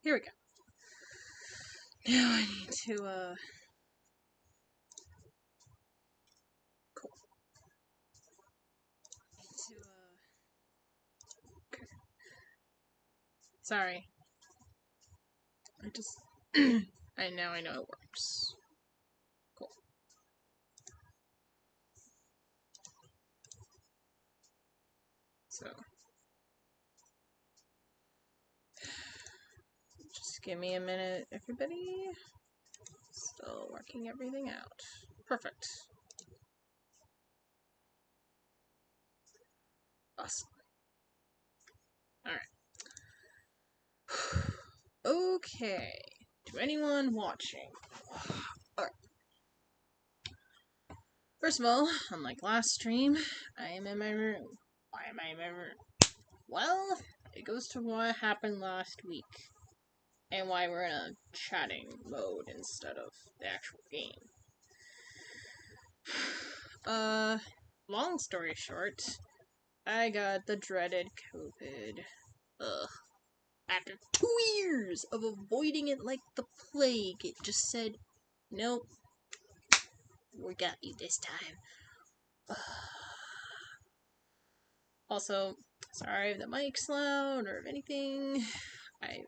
Here we go. Now I need to, cool. Okay. Sorry. I just, I know it works. Cool. So, just give me a minute, everybody. Still working everything out. Perfect. Awesome. Alright. Okay. To anyone watching. Alright. First of all, unlike last stream, I am in my room. Why am I in my room? Well, it goes to what happened last week. And why we're in a chatting mode instead of the actual game. Long story short, I got the dreaded COVID. Ugh. After 2 years of avoiding it like the plague, it just said, nope, we got you this time. Also, sorry if the mic's loud or if anything. I've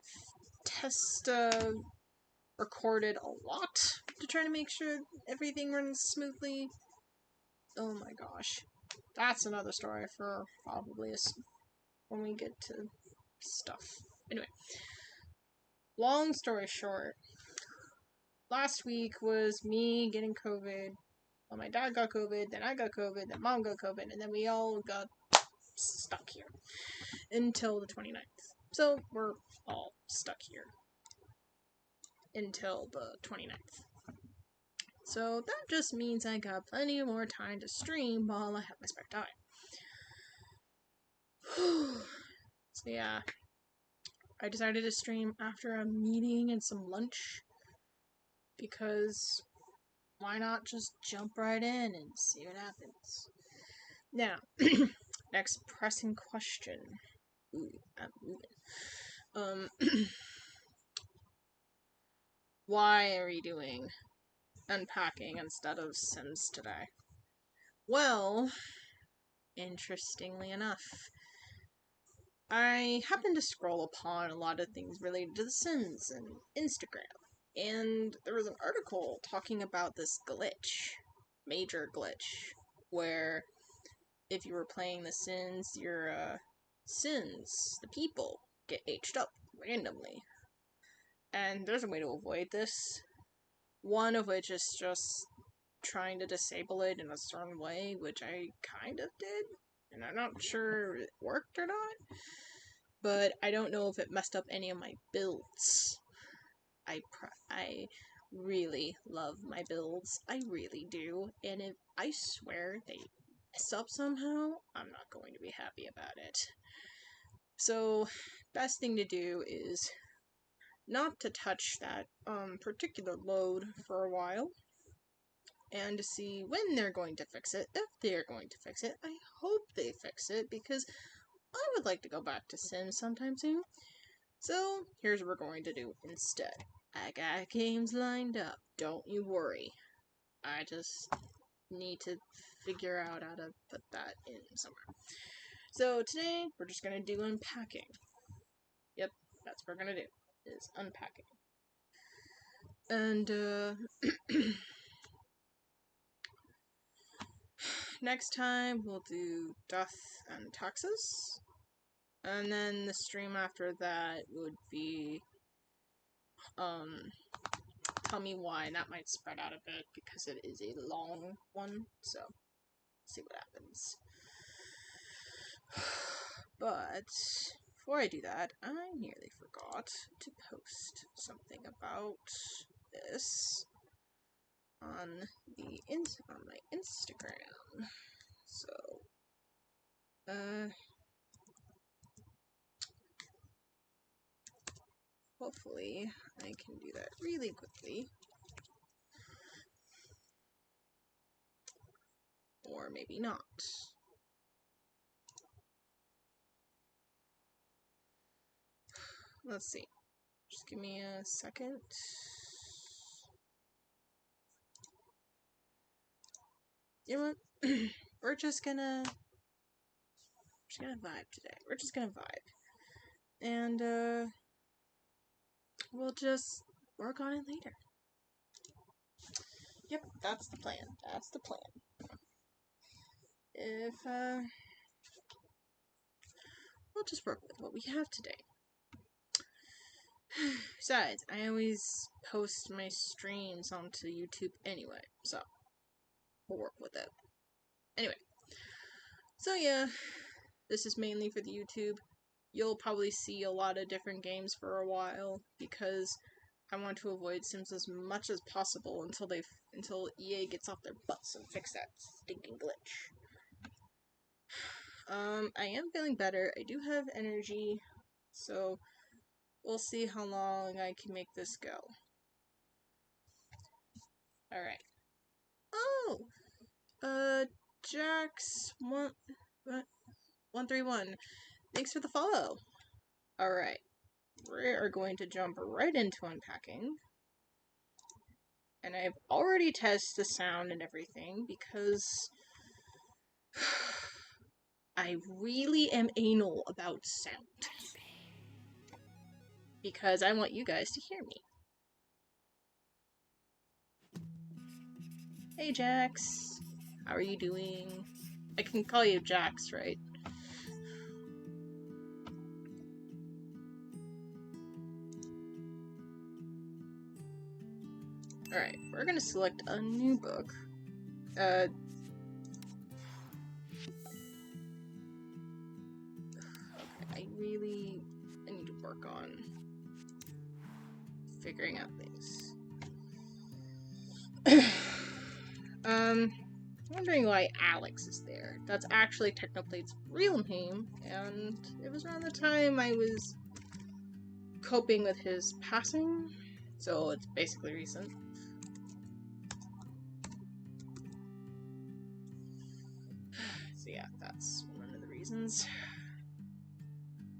recorded a lot to try to make sure everything runs smoothly. Oh my gosh. That's another story for probably when we get to stuff. Anyway, long story short, last week was me getting COVID. Well, my dad got COVID, then I got COVID, then mom got COVID, and then we all got stuck here until the 29th. So we're all stuck here until the 29th. So that just means I got plenty more time to stream while I have my spare time. So yeah, I decided to stream after a meeting and some lunch because why not just jump right in and see what happens. Now, next pressing question. Ooh, I'm moving. Why are we doing Unpacking instead of Sims today? Well, interestingly enough, I happened to scroll upon a lot of things related to The Sims and Instagram, and there was an article talking about this glitch, major glitch, where if you were playing The Sims, your Sims, the people, get aged up randomly. And there's a way to avoid this. One of which is just trying to disable it in a certain way, which I kind of did, and I'm not sure it worked or not. But I don't know if it messed up any of my builds. I really love my builds. I really do. And if I swear they mess up somehow, I'm not going to be happy about it. So, best thing to do is not to touch that particular load for a while. And to see when they're going to fix it, if they're going to fix it. I hope they fix it, because I would like to go back to Sims sometime soon. So, here's what we're going to do instead. I got games lined up, don't you worry. I just need to figure out how to put that in somewhere. So, today, we're just gonna do Unpacking. Yep, that's what we're gonna do, is Unpacking. And, next time, we'll do Death and Taxes. And then the stream after that would be, Tell Me Why, and that might spread out a bit because it is a long one, so see what happens. But before I do that, I nearly forgot to post something about this on my Instagram. So, hopefully I can do that really quickly. Or maybe not. Let's see. Just give me a second. You know what? We're just gonna vibe today. We're just gonna vibe. And we'll just work on it later. Yep, that's the plan. That's the plan. If we'll just work with what we have today. Besides, I always post my streams onto YouTube anyway, so we'll work with it. Anyway, so yeah, this is mainly for the YouTube. You'll probably see a lot of different games for a while because I want to avoid Sims as much as possible until EA gets off their butts and fix that stinking glitch. I am feeling better. I do have energy, so we'll see how long I can make this go. Alright. Oh! Jax131. Thanks for the follow. Alright. We are going to jump right into unpacking. And I've already tested the sound and everything because I really am anal about sound. Because I want you guys to hear me. Hey Jax, how are you doing? I can call you Jax, right? Alright, we're gonna select a new book. I need to work on figuring out things. I'm wondering why Alex is there. That's actually Technoplate's real name, and it was around the time I was coping with his passing, so it's basically recent. So yeah, that's one of the reasons.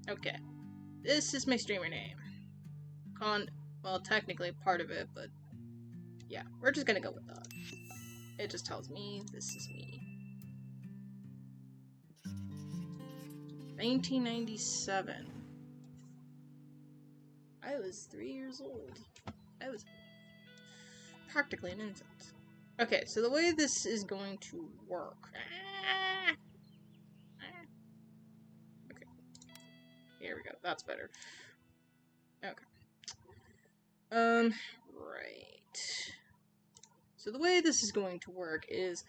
Okay. This is my streamer name. Well, technically part of it, but yeah, we're just gonna go with that. It just tells me this is me. 1997. I was 3 years old. I was practically an infant. Okay, so the way this is going to work. Okay. Here we go. That's better. Okay. Right. So the way this is going to work is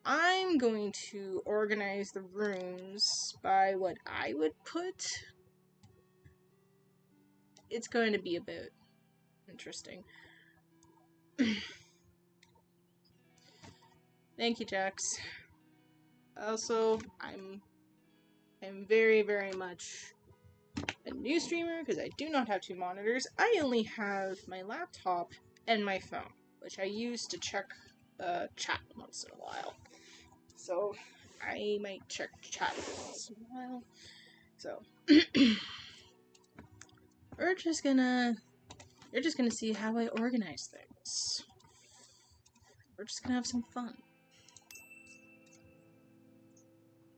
I'm going to organize the rooms by what I would put. It's going to be a bit interesting. Thank you, Jax. Also, I'm very, very much a new streamer because I do not have 2 monitors. I only have my laptop and my phone, which I use to check chat once in a while. So I might check chat once in a while. So you're just gonna see how I organize things. We're just gonna have some fun.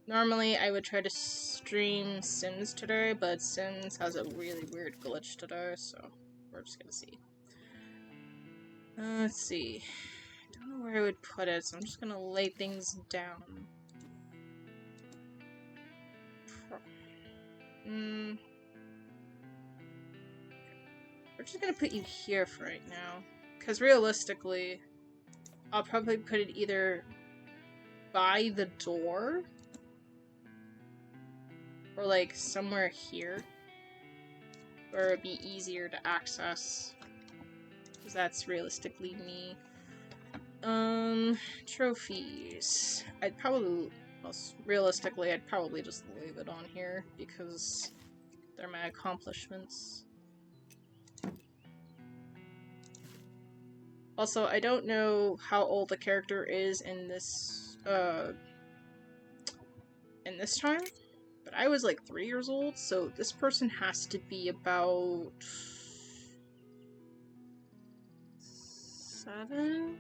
Normally, I would try to stream Sims today, but Sims has a really weird glitch today, so we're just gonna see. Let's see. I don't know where I would put it, so I'm just gonna lay things down. We're just gonna put you here for right now, because realistically, I'll probably put it either by the door, or like somewhere here, where it'd be easier to access, because that's realistically me. Trophies. Realistically, I'd probably just leave it on here, because they're my accomplishments. Also, I don't know how old the character is in this time, but I was like 3 years old, so this person has to be about 7,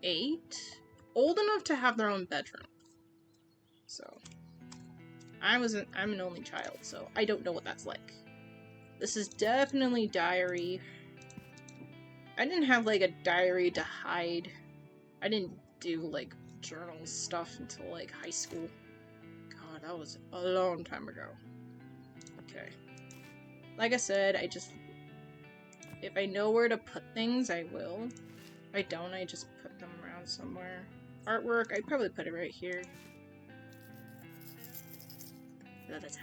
8, old enough to have their own bedroom. So, I'm an only child, so I don't know what that's like. This is definitely diary. I didn't have, like, a diary to hide. I didn't do, like, journal stuff until, like, high school. God, that was a long time ago. Okay. Like I said, if I know where to put things, I will. If I don't, I just put them around somewhere. Artwork, I'd probably put it right here. No, that's out.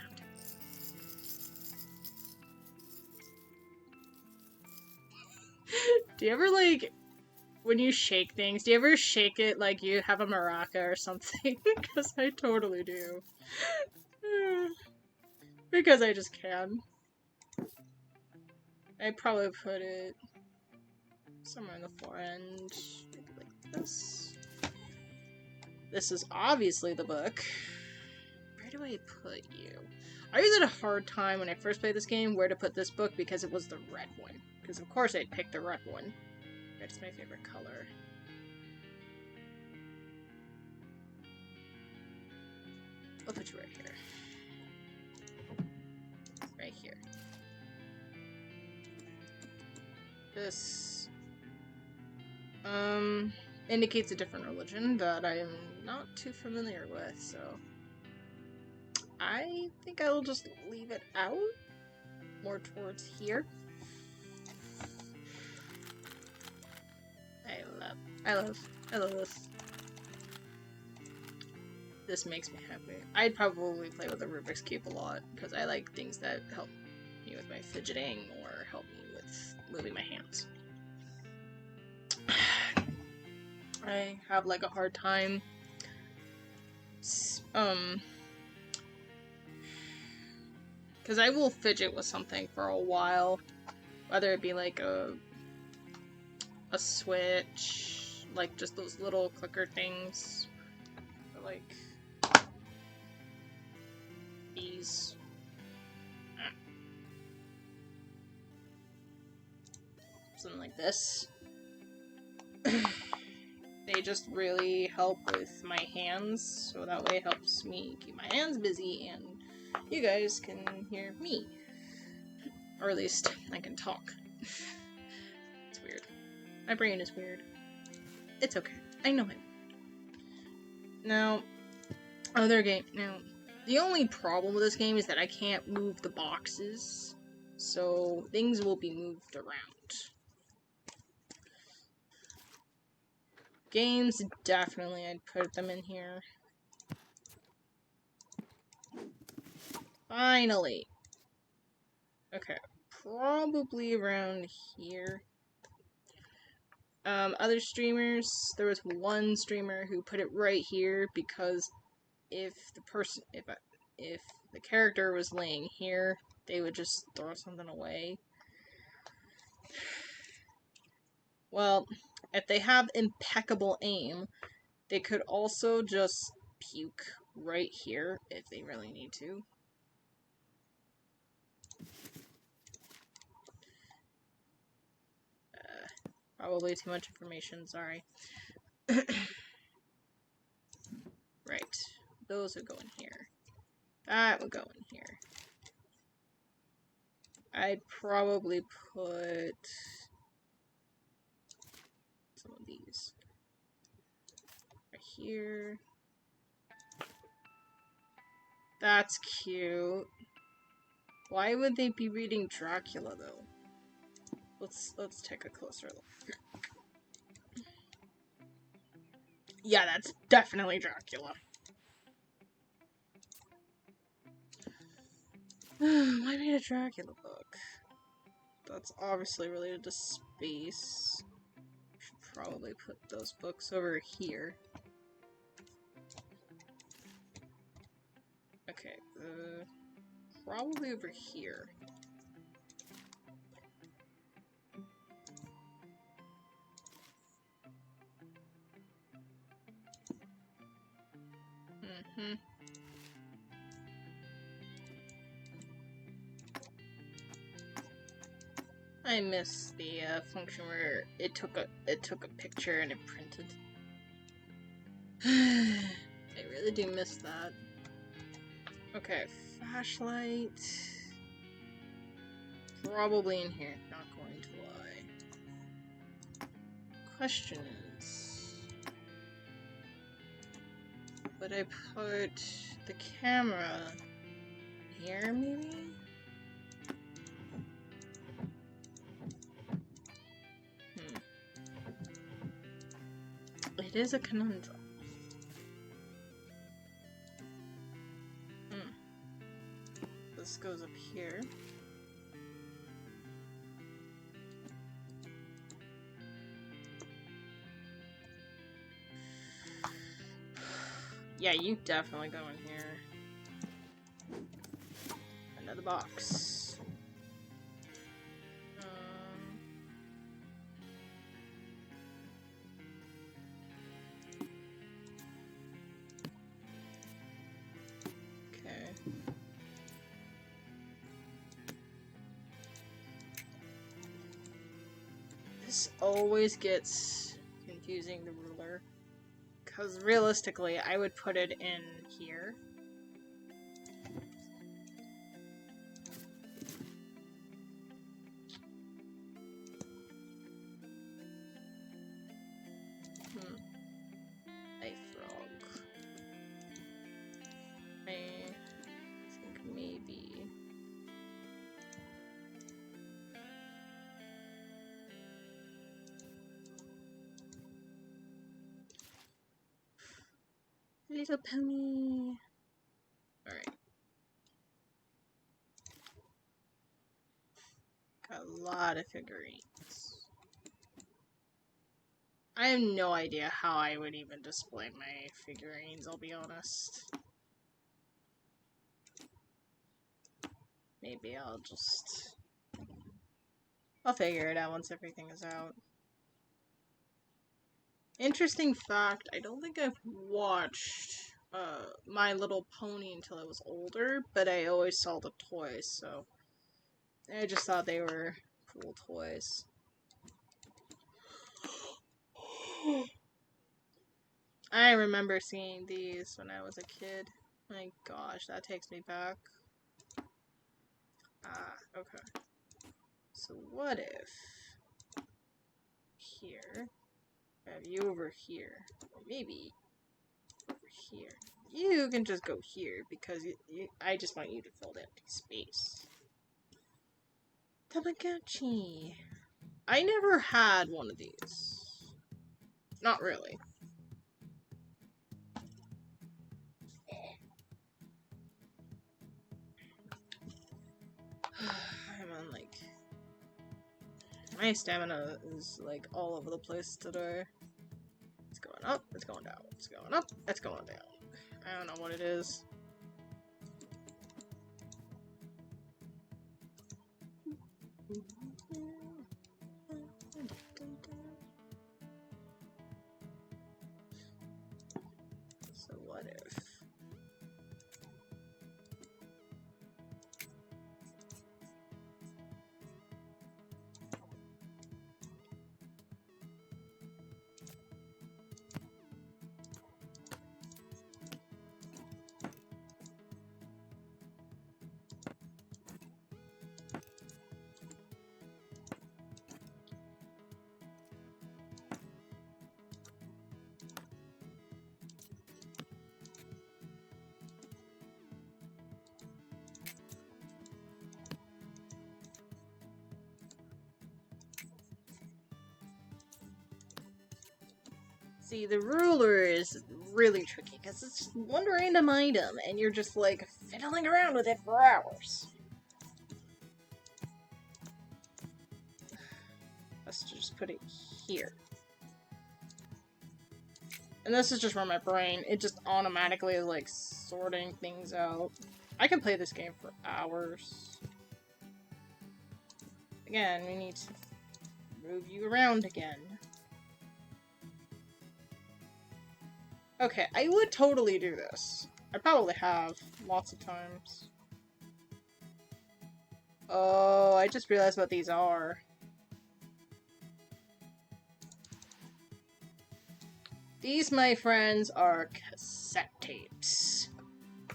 Do you ever, like, when you shake things, do you ever shake it like you have a maraca or something? Because I totally do. Because I just can. I'd probably put it somewhere in the far end. Maybe like this. This is obviously the book. Where do I put you? I always had a hard time when I first played this game where to put this book because it was the red one. Because of course I'd pick the red one. Red's my favorite color. I'll put you right here. Right here. This indicates a different religion that I am not too familiar with, so I think I will just leave it out more towards here. I love this. This makes me happy. I'd probably play with a Rubik's Cube a lot because I like things that help me with my fidgeting or help me with moving my hands. I have like a hard time because I will fidget with something for a while, whether it be like a switch, like just those little clicker things, or like these. Something like this. They just really help with my hands, so that way it helps me keep my hands busy and you guys can hear me. Or at least I can talk. It's weird. My brain is weird. It's okay. I know it. Now, the only problem with this game is that I can't move the boxes, so things will be moved around. Games, definitely I'd put them in here. Finally! Okay, probably around here. Other streamers, there was one streamer who put it right here because if the character was laying here, they would just throw something away. Well, if they have impeccable aim, they could also just puke right here if they really need to. Probably too much information, sorry. Right. Those would go in here. That would go in here. I'd probably put some of these right here. That's cute. Why would they be reading Dracula though? Let's take a closer look. Yeah, that's definitely Dracula. Why read a Dracula book? That's obviously related to space. Should probably put those books over here. Okay, probably over here. Mm-hmm. I miss the function where it took a picture and it printed. I really do miss that. Okay, flashlight. Probably in here, not going to lie. Questions. Would I put the camera here, maybe? It is a conundrum. This goes up here. Yeah, you definitely go in here. Another box. Okay. This always gets confusing, the ruler. Because realistically, I would put it in here. A frog. I think maybe... Little pony. Alright. Got a lot of figurines. I have no idea how I would even display my figurines, I'll be honest. Maybe I'll figure it out once everything is out. Interesting fact, I don't think I've watched My Little Pony until I was older, but I always saw the toys, so I just thought they were cool toys. I remember seeing these when I was a kid. My gosh, that takes me back. Ah, okay. So what if here, have you over here, or maybe over here. You can just go here because I just want you to fill the empty space. Tamagotchi. I never had one of these. Not really. I'm on like... My stamina is like all over the place today. It's going up, it's going down, it's going up, it's going down. I don't know what it is. So what if... See, the ruler is really tricky because it's one random item and you're just like fiddling around with it for hours. Let's just put it here. And this is just from my brain. It just automatically is like sorting things out. I can play this game for hours. Again, we need to move you around again. Okay, I would totally do this. I probably have lots of times. Oh, I just realized what these are. These, my friends, are cassette tapes.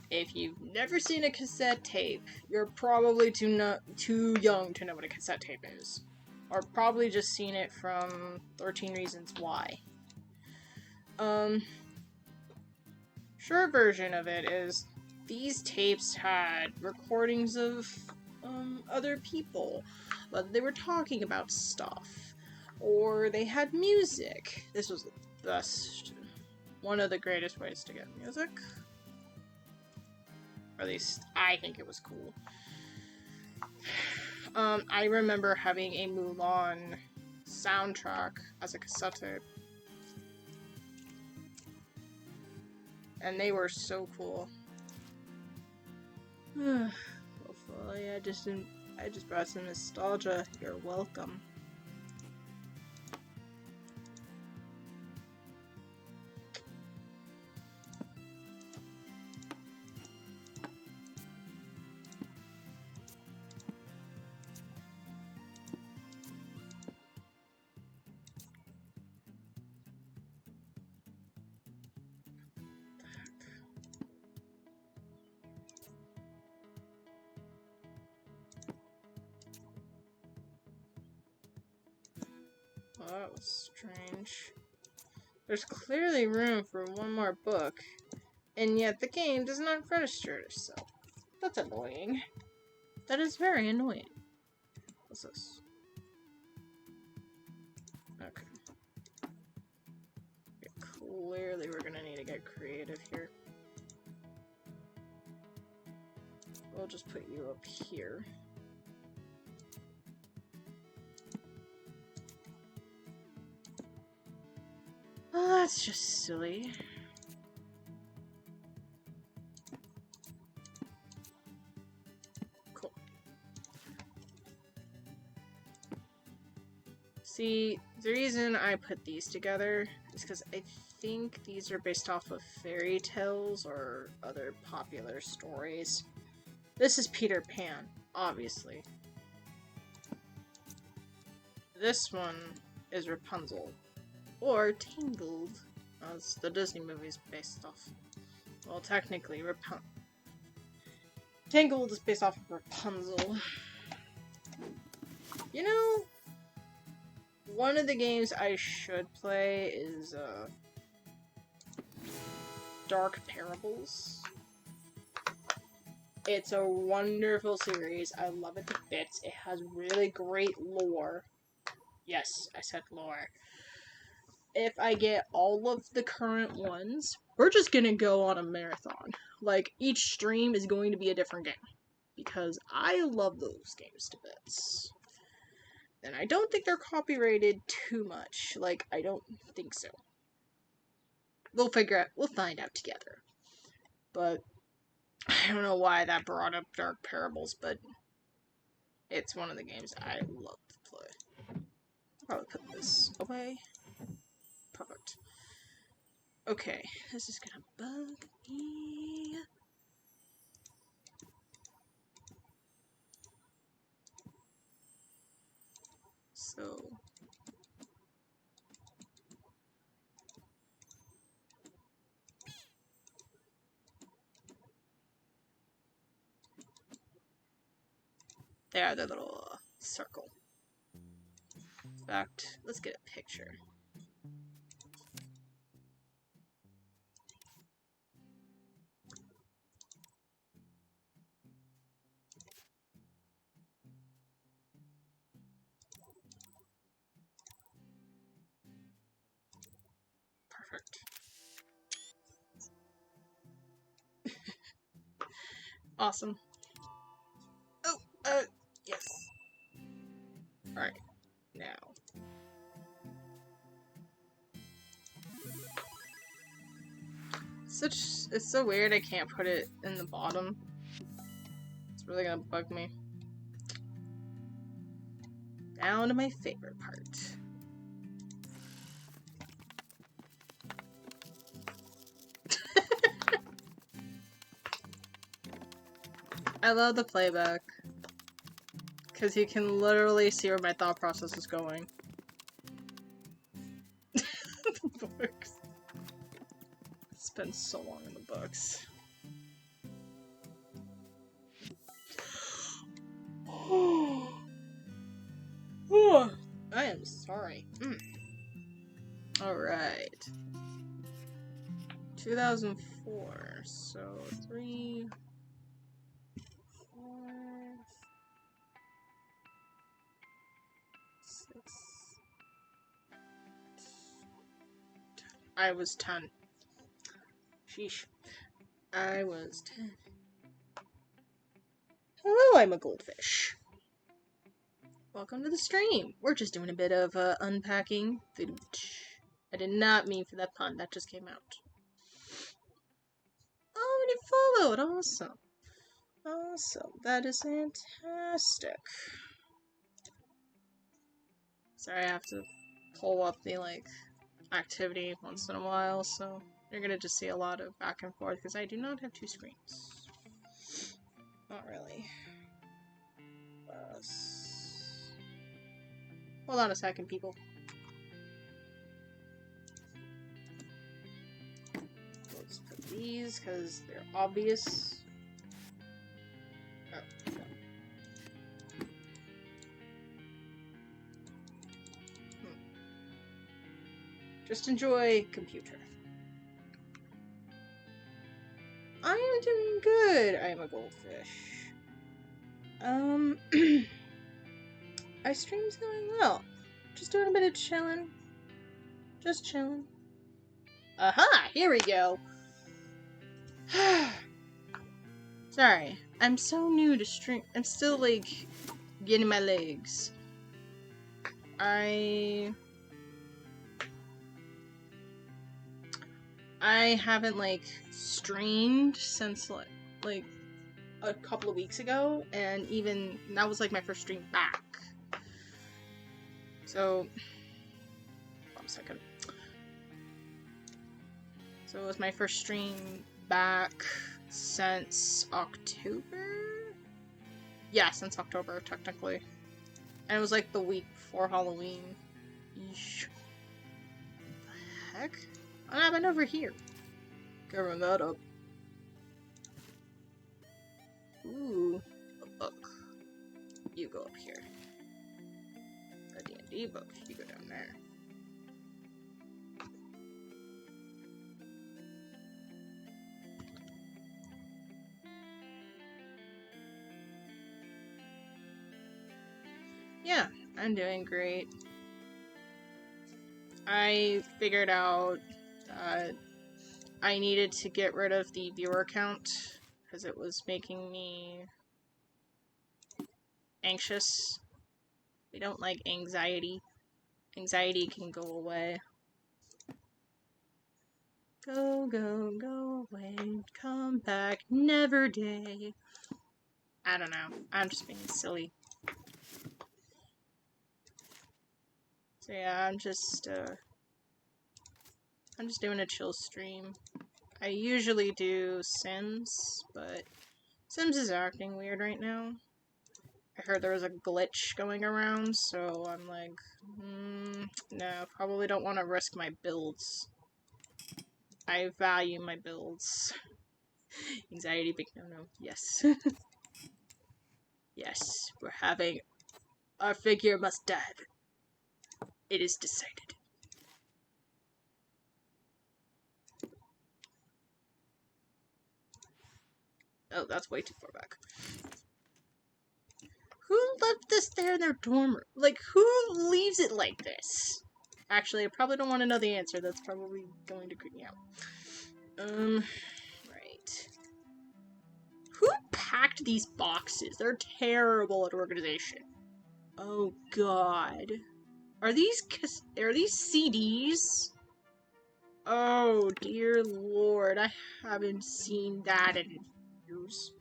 If you've never seen a cassette tape, you're probably too young to know what a cassette tape is. Or probably just seen it from 13 Reasons Why. Short version of it is these tapes had recordings of other people, whether they were talking about stuff, or they had music. This was the best, one of the greatest ways to get music. Or at least I think it was cool. I remember having a Mulan soundtrack as a cassette tape. And they were so cool. Hopefully I just brought some nostalgia. You're welcome. Well, that was strange. There's clearly room for one more book, and yet the game does not register itself. That's annoying. That is very annoying. What's this? Okay. Yeah, clearly we're gonna need to get creative here. We'll just put you up here. Oh, that's just silly. Cool. See, the reason I put these together is because I think these are based off of fairy tales or other popular stories. This is Peter Pan, obviously. This one is Rapunzel. Or Tangled, as the Disney movie's based off. Well, technically, Tangled is based off of Rapunzel. You know, one of the games I should play is, Dark Parables. It's a wonderful series. I love it to bits. It has really great lore. Yes, I said lore. If I get all of the current ones, we're just gonna go on a marathon. Like, each stream is going to be a different game. Because I love those games to bits. And I don't think they're copyrighted too much. Like, I don't think so. We'll find out together. But, I don't know why that brought up Dark Parables, but it's one of the games I love to play. I'll probably put this away. Perfect. Okay, this is gonna bug me. So... there, the little circle. In fact, let's get a picture. Perfect. Awesome. Oh, yes. Alright, now. It's so weird I can't put it in the bottom. It's really gonna bug me. Down to my favorite part. I love the playback. Because you can literally see where my thought process is going. The books. spend so long in the books. I am sorry. Alright. 2004. So 3, 4, 6. I was 10. Sheesh. I was 10. Hello, I'm a goldfish. Welcome to the stream. We're just doing a bit of unpacking. I did not mean for that pun. That just came out. Oh, and it followed. Awesome. Awesome. That is fantastic. Sorry, I have to pull up the, activity once in a while, so you're gonna just see a lot of back and forth, because I do not have 2 screens. Not really. Hold on a second, people. Let's put these, because they're obvious. Oh, no. Just enjoy computer. I am doing good. I am a goldfish. My stream's going well. Just doing a bit of chilling. Just chilling. Aha! Here we go. Sorry. I'm so new to stream. I'm still, getting my legs. I haven't, streamed since, a couple of weeks ago, and even that was, my first stream back. So, hold on a second. So it was my first stream back since October? Yeah, since October, technically. And it was, the week before Halloween. Yeesh. The heck? What happened over here? Covering that up. Ooh, a book. You go up here. A D&D book. You go down there. Yeah, I'm doing great. I figured out that I needed to get rid of the viewer count because it was making me anxious. We don't like anxiety. Anxiety can go away. Go, go, go away. Come back. Never day. I don't know. I'm just being silly. So yeah, I'm just doing a chill stream. I usually do Sims, but Sims is acting weird right now. I heard there was a glitch going around, so I'm like, no, probably don't want to risk my builds. I value my builds. Anxiety, big no-no. Yes. Yes, we're having... Our figure must die. It is decided. Oh, that's way too far back. Who left this there in their dorm room? Who leaves it like this? Actually, I probably don't want to know the answer. That's probably going to creep me out. Right. Who packed these boxes? They're terrible at organization. Oh god. Are these CDs? Oh dear lord, I haven't seen that in years.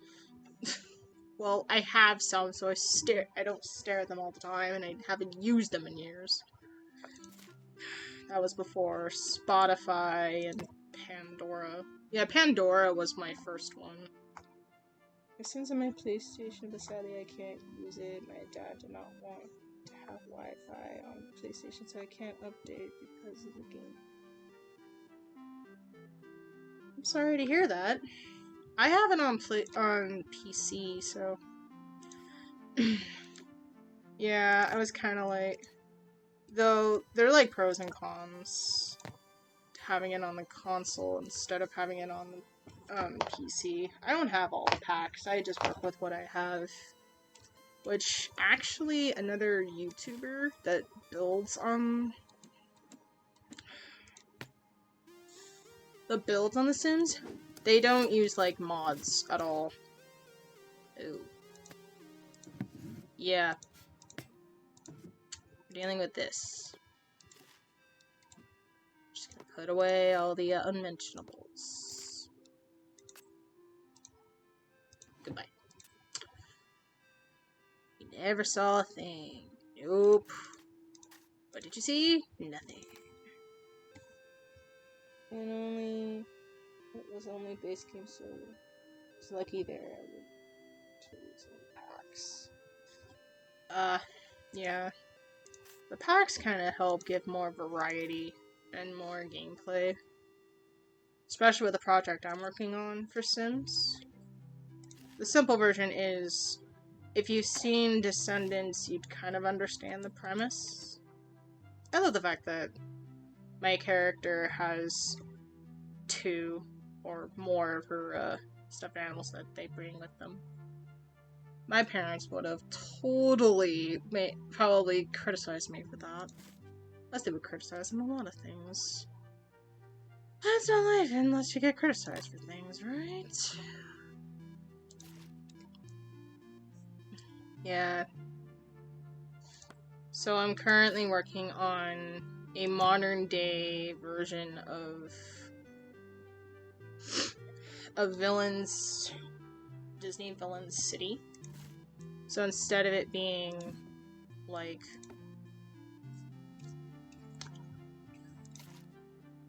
Well, I have some, so I don't stare at them all the time, and I haven't used them in years. That was before Spotify and Pandora. Yeah, Pandora was my first one. It seems on my PlayStation, but sadly I can't use it. My dad did not want to have Wi-Fi on PlayStation, so I can't update because of the game. sorry to hear that. I have it on PC, so yeah, I was kind of like, though there are like pros and cons to having it on the console instead of having it on the PC. I don't have all the packs. I just work with what I have. Which actually, another YouTuber that builds on The Sims, they don't use, like, mods at all. Ooh. Yeah. We're dealing with this. Just gonna put away all the unmentionables. Goodbye. You never saw a thing. Nope. What did you see? Nothing. And only... It was only base game, so... It's lucky there. I would choose some packs. Yeah. The packs kind of help give more variety and more gameplay. Especially with the project I'm working on for Sims. The simple version is, if you've seen Descendants, you'd kind of understand the premise. I love the fact that my character has 2 or more of her stuffed animals that they bring with them. My parents would have totally probably criticized me for that. As they would criticize him a lot of things. That's not life unless you get criticized for things, right? Yeah. So I'm currently working on a modern day version of Disney Villains City. So instead of it being like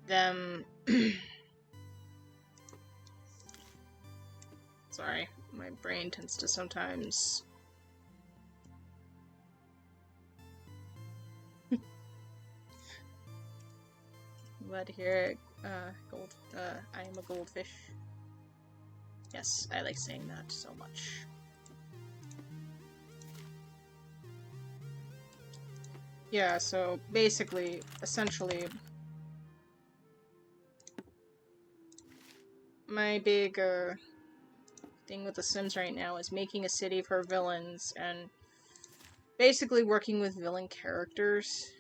them sorry, my brain tends to sometimes glad to hear it. I am a goldfish. Yes, I like saying that so much. Yeah, so basically, essentially, my big thing with The Sims right now is making a city for villains and basically working with villain characters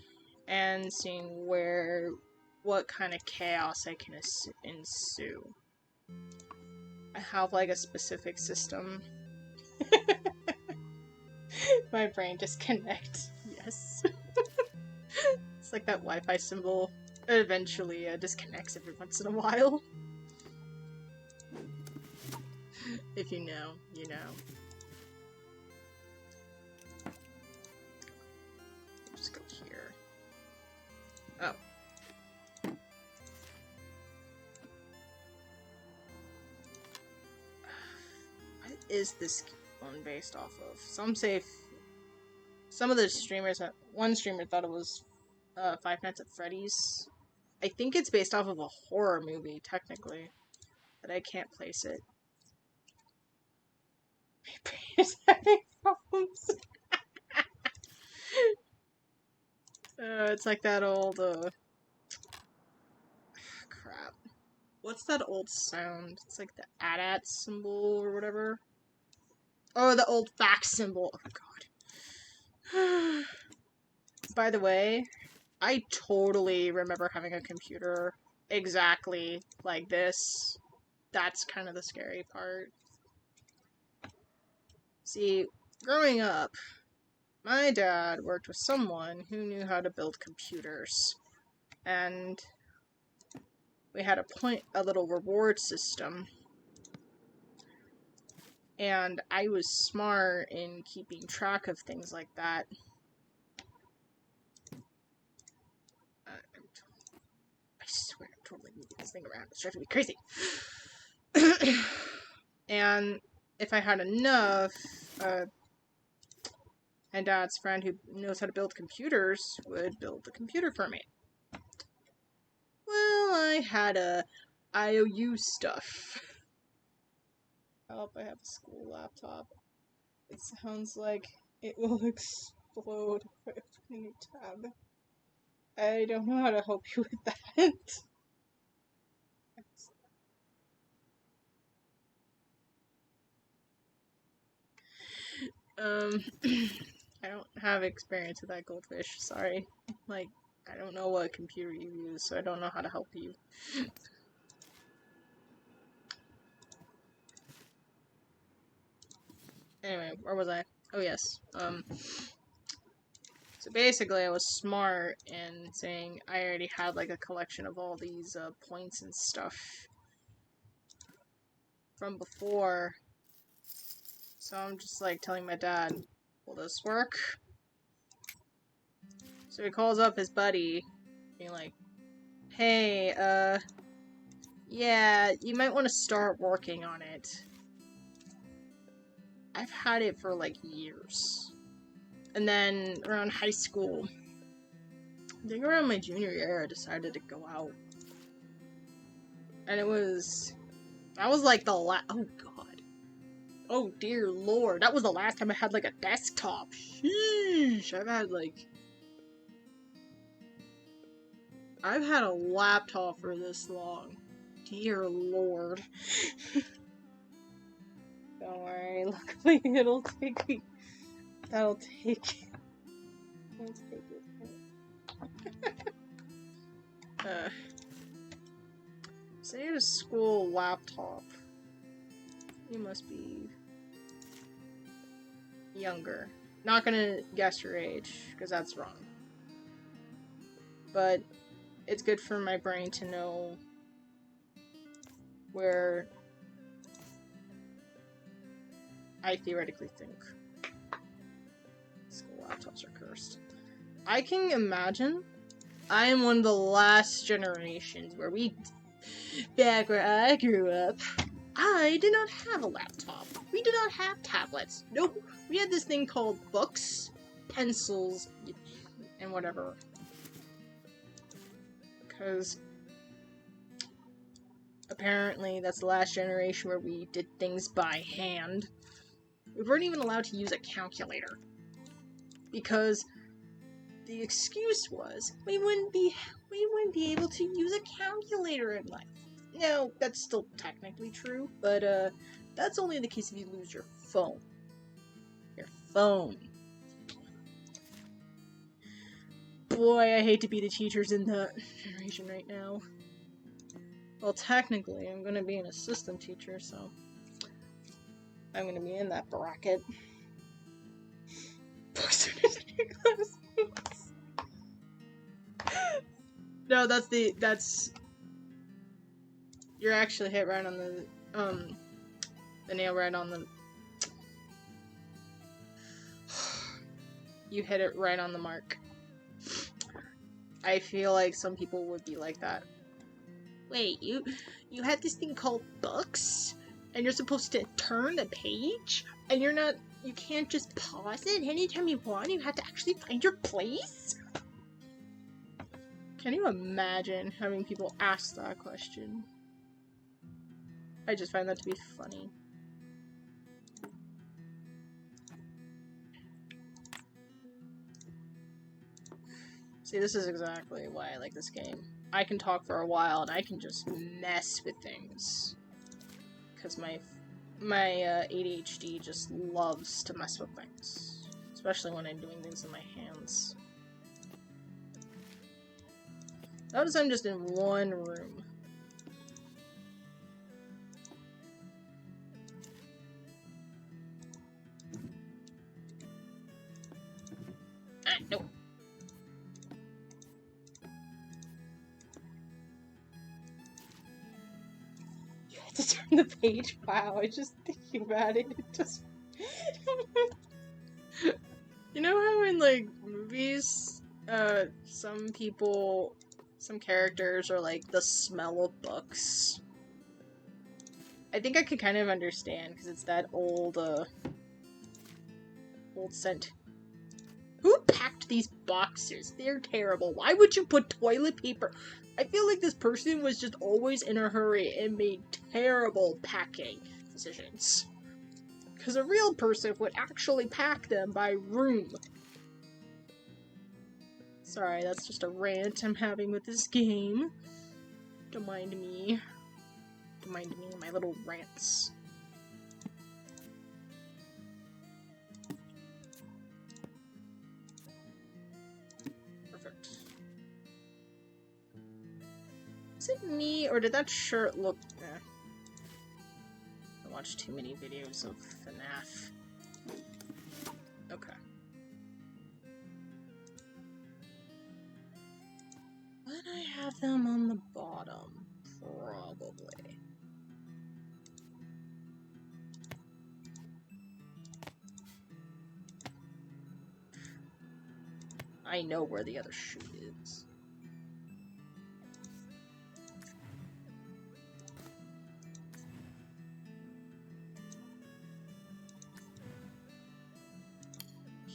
and seeing what kind of chaos I can ensue. I have like a specific system. My brain disconnects. Yes. It's like that Wi-Fi symbol. It eventually disconnects every once in a while. If you know, you know. Just go here. Oh. What is this one based off of? Some say some of the streamers, one streamer thought it was Five Nights at Freddy's. I think it's based off of a horror movie, technically, but I can't place it. My brain is having problems. It's like that old, crap. What's that old sound? It's like the AT-AT symbol or whatever. Oh, the old fax symbol. Oh, God. By the way, I totally remember having a computer exactly like this. That's kind of the scary part. See, growing up, my dad worked with someone who knew how to build computers. And we had a little reward system. And I was smart in keeping track of things like that. I swear I'm totally moving this thing around. It's driving me crazy. And if I had enough, my dad's friend who knows how to build computers would build the computer for me. Well, I had a IOU stuff. I hope I have a school laptop. It sounds like it will explode if I open a new tab. I don't know how to help you with that. I don't have experience with that goldfish, sorry. Like, I don't know what computer you use, so I don't know how to help you. Anyway, where was I? Oh yes. So basically I was smart in saying I already had like a collection of all these points and stuff from before. So I'm just like telling my dad, will this work? So he calls up his buddy, being like, hey, yeah, you might want to start working on it. I've had it for like years. And then around high school, I think around my junior year, I decided to go out. And that was like the oh god. Oh dear lord, that was the last time I had like a desktop. Sheesh, I've had a laptop for this long. Dear lord. Don't worry, luckily it'll take me. That'll take it. Say a school laptop. You must be younger. Not gonna guess your age, because that's wrong. But it's good for my brain to know where I theoretically think school laptops are cursed. I can imagine I am one of the last generations where back where I grew up, I did not have a laptop. We did not have tablets. Nope. We had this thing called books, pencils, and whatever. Because apparently that's the last generation where we did things by hand. We weren't even allowed to use a calculator. Because the excuse was we wouldn't be able to use a calculator in life. No, that's still technically true, but that's only the case if you lose your phone. Your phone. Boy, I hate to be the teachers in that generation right now. Well, technically, I'm gonna be an assistant teacher, so I'm gonna be in that bracket. No, that's you're actually hit right on the nail right on the you hit it right on the mark. I feel like some people would be like that. Wait, you had this thing called books? And you're supposed to turn the page? And you can't just pause it anytime you want? You have to actually find your place? Can you imagine having people ask that question? I just find that to be funny. See, this is exactly why I like this game. I can talk for a while and I can just mess with things. Because my ADHD just loves to mess with things. Especially when I'm doing things in my hands. Notice I'm just in one room. Ah, no. You have to turn the page. Wow, I just thinking about it, it just... You know how in, like, movies, some characters are like, the smell of books? I think I could kind of understand, because it's that old scent. Who packed these boxes? They're terrible. Why would you put toilet paper? I feel like this person was just always in a hurry and made terrible packing decisions. Because a real person would actually pack them by room. Sorry, that's just a rant I'm having with this game. Don't mind me. Don't mind me and my little rants. Perfect. Is it me, or did that shirt look... I watched too many videos of FNAF. Okay. Would I have them on the bottom? Probably. I know where the other shoe is.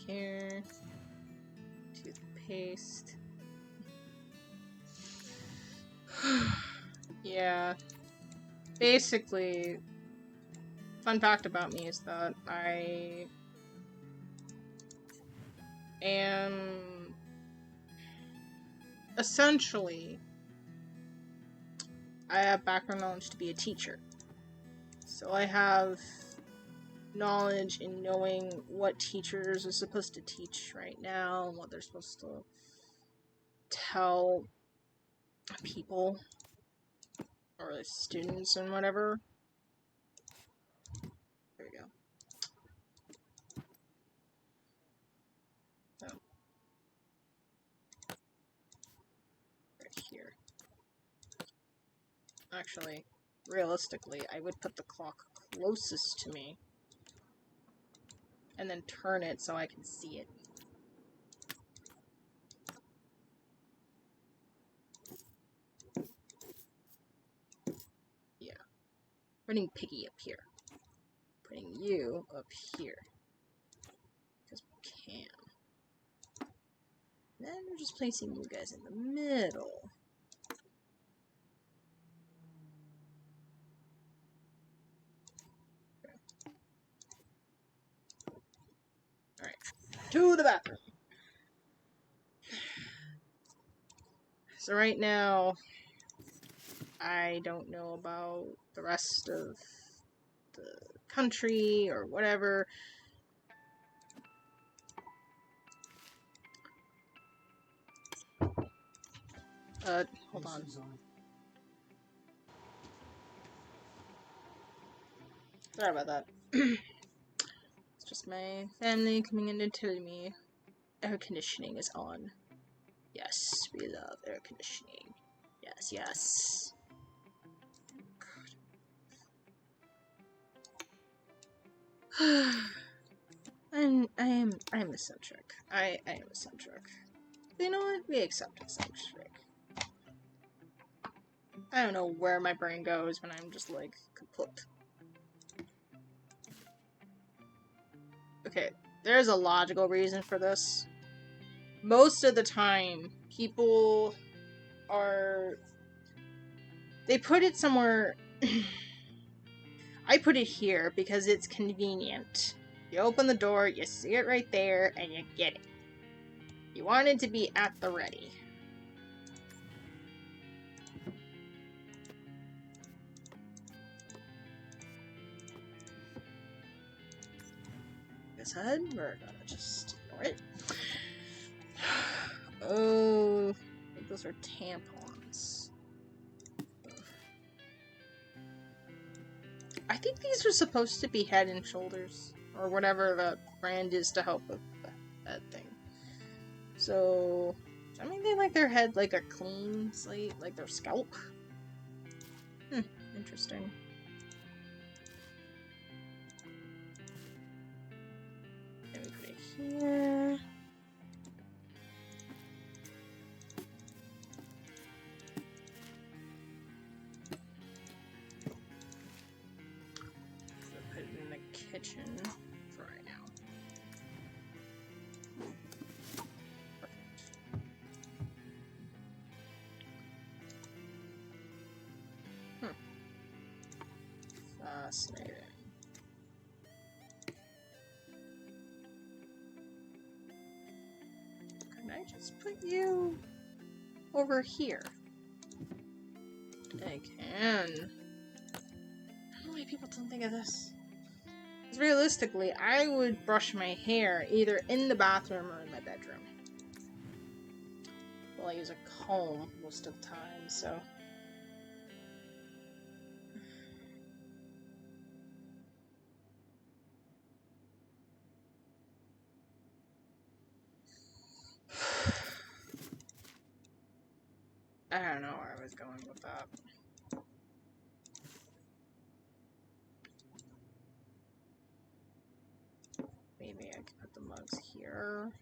Here. Toothpaste. Yeah. Basically, fun fact about me is that I am essentially, I have background knowledge to be a teacher. So I have knowledge in knowing what teachers are supposed to teach right now and what they're supposed to tell people or students and whatever. There we go. So, right here. Actually, realistically, I would put the clock closest to me and then turn it so I can see it. Yeah. Putting Piggy up here. Putting you up here. Because we can. Then we're just placing you guys in the middle. Okay. Alright. To the bathroom. So right now, I don't know about the rest of the country or whatever. Hold on. Sorry about that. It's just my family coming in and telling me air conditioning is on. Yes, we love air conditioning. Yes, yes. I'm eccentric. I am eccentric. You know what? We accept eccentric. I don't know where my brain goes when I'm just like kaput. Okay, there's a logical reason for this. Most of the time, people are... They put it somewhere... I put it here because it's convenient. You open the door, you see it right there, and you get it. You want it to be at the ready. We're gonna just ignore it. Oh, I think those are tampons. I think these are supposed to be Head and Shoulders, or whatever the brand is to help with that thing. So, I mean, they like their head like a clean slate, like their scalp. Interesting. Let me put it here. Put it in the kitchen for right now. Fascinating. Can I just put you over here? I can. How many people don't think of this? Because realistically, I would brush my hair either in the bathroom or in my bedroom. Well, I use a comb most of the time, so... I don't know where I was going with that. Maybe I could put the mugs here.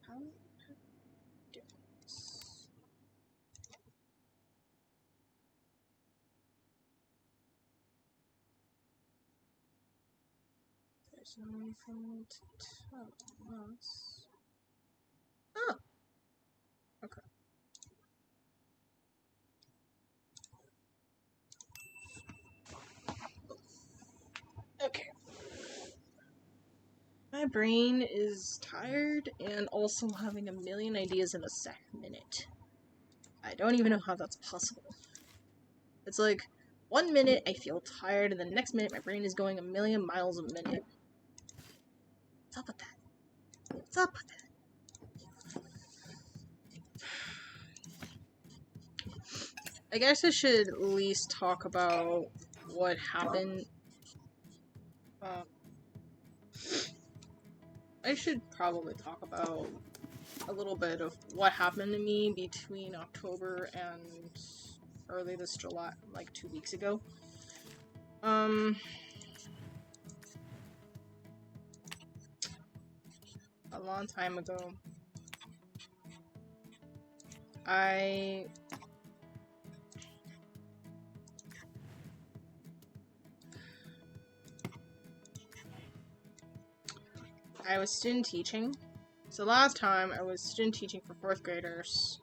How do I do this? There's no anything to tell us. Oh! Okay. Okay. My brain is tired and also having a million ideas in a minute. I don't even know how that's possible. It's like, 1 minute I feel tired, and the next minute my brain is going a million miles a minute. What's up with that? What's up with that? I guess I should at least talk about what happened. I should probably talk about a little bit of what happened to me between October and early this July, like 2 weeks ago. A long time ago, I was student teaching. So last time I was student teaching for 4th graders,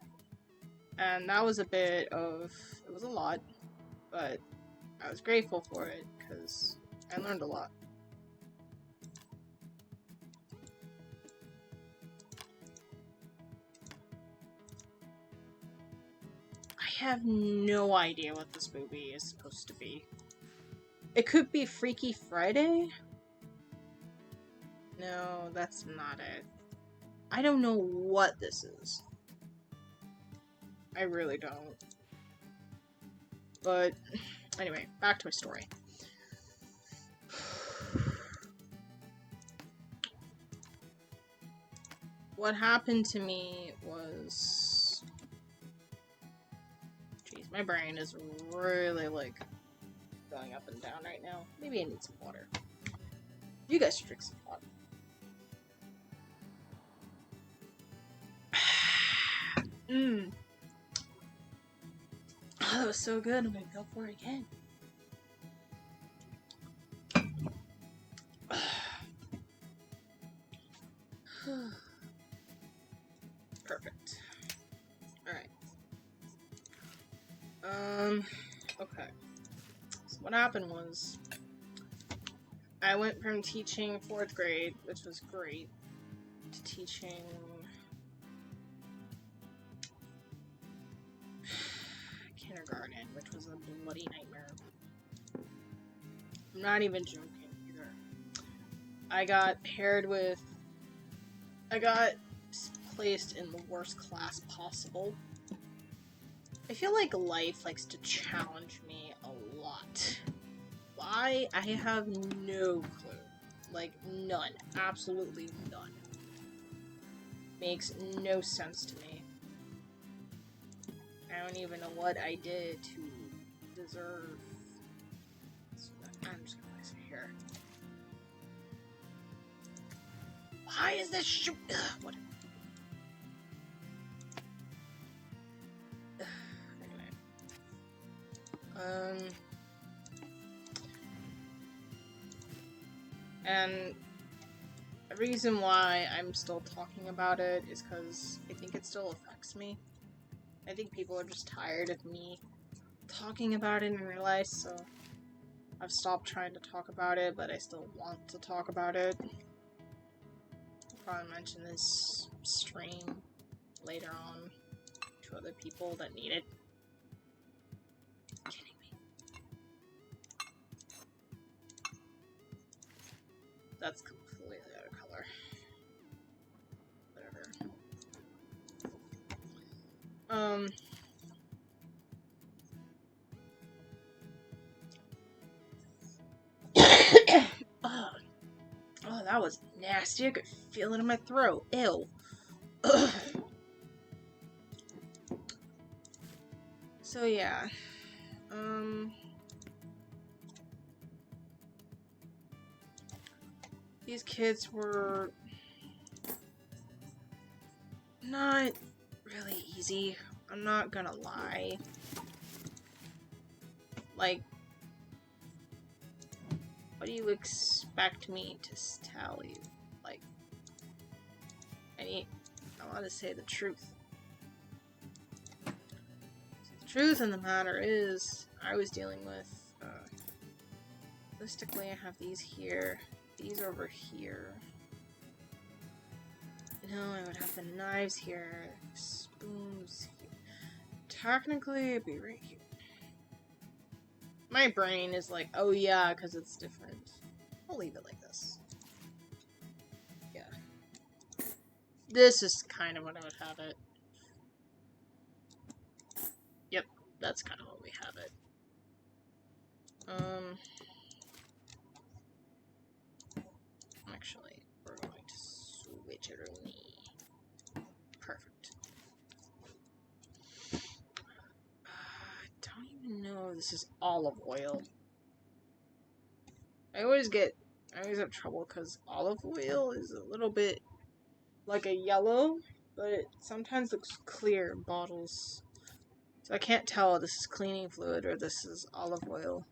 and that was it was a lot, but I was grateful for it because I learned a lot. I have no idea what this movie is supposed to be. It could be Freaky Friday? No, that's not it. I don't know what this is. I really don't. But, anyway, back to my story. What happened to me was... Jeez, my brain is really, like, going up and down right now. Maybe I need some water. You guys should drink some water. Oh, that was so good. I'm gonna go for it again. Perfect. Alright. Okay. So what happened was, I went from teaching 4th grade, which was great, to teaching kindergarten, which was a bloody nightmare. I'm not even joking either. I got placed in the worst class possible. I feel like life likes to challenge me a lot. Why? I have no clue. Like, none. Absolutely none. Makes no sense to me. I don't even know what I did to deserve... I'm just gonna place it here. Why is this shoot? What? Anyway. And the reason why I'm still talking about it is because I think it still affects me. I think people are just tired of me talking about it in real life, so I've stopped trying to talk about it, but I still want to talk about it. I'll probably mention this stream later on to other people that need it. Kidding me. That's completely out of color. Whatever. Oh, that was nasty. I could feel it in my throat. Ew. So yeah. These kids were not really easy. I'm not gonna lie. Like, what do you expect me to tell you? Like, I want to say the truth. The truth in the matter is, I was dealing with, realistically, I have these here, these over here. You know, I would have the knives here, spoons here. Technically, it'd be right here. My brain is like, oh yeah, because it's different. I'll leave it like this. Yeah. This is kind of what I would have it. Yep, that's kind of what we have it. Actually, we're going to switch it around. Perfect. I don't even know if this is olive oil. I always have trouble because olive oil is a little bit like a yellow, but it sometimes looks clear in bottles. So I can't tell if this is cleaning fluid or this is olive oil.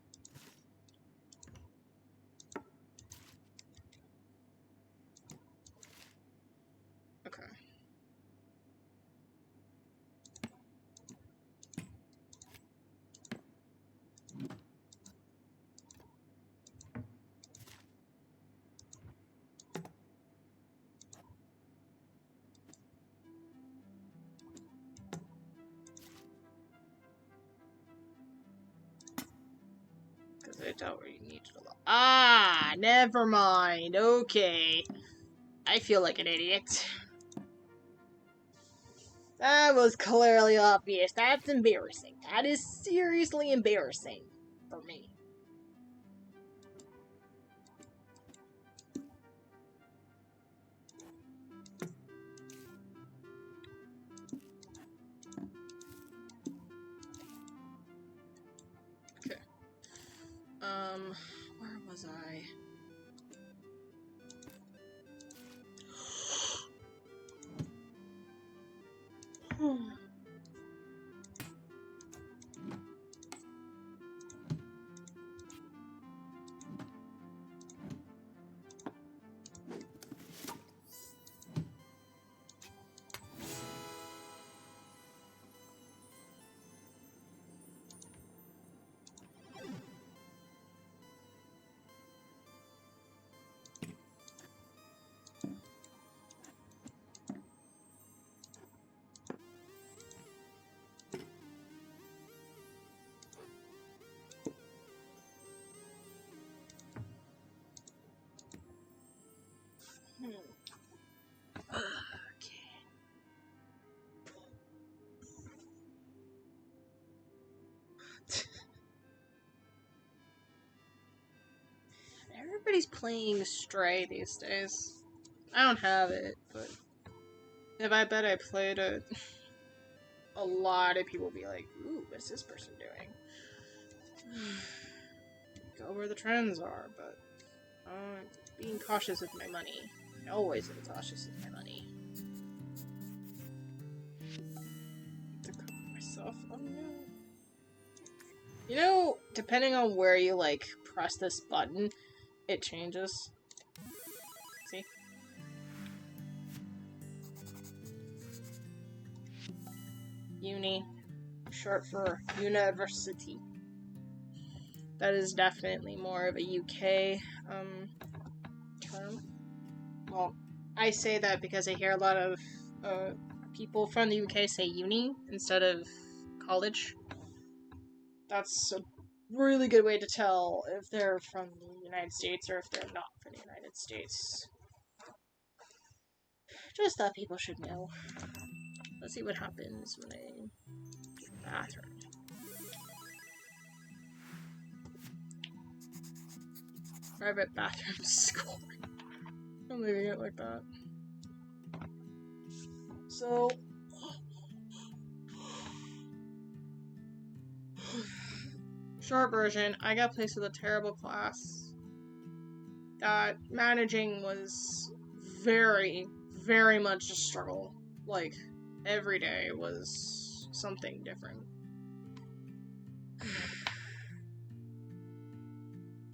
Okay. Because I doubt where you need it a lot. Ah, never mind. Okay. I feel like an idiot. That was clearly obvious. That's embarrassing. That is seriously embarrassing for me. Okay. Where was I? Everybody's playing Stray these days. I don't have it, but if I bet I played it, a lot of people will be like, ooh, what's this person doing? Go where the trends are, but being cautious with my money. I always am cautious with my money. To cover myself. Oh no. You know, depending on where you like press this button, it changes. See? Uni, short for university. That is definitely more of a UK term. Well, I say that because I hear a lot of people from the UK say uni instead of college. That's a really good way to tell if they're from the United States or if they're not from the United States. Just thought people should know. Let's see what happens when I get a bathroom. Private bathroom school. I'm leaving it like that. So, short version, I got placed with a terrible class that managing was very, very much a struggle. Like, every day was something different.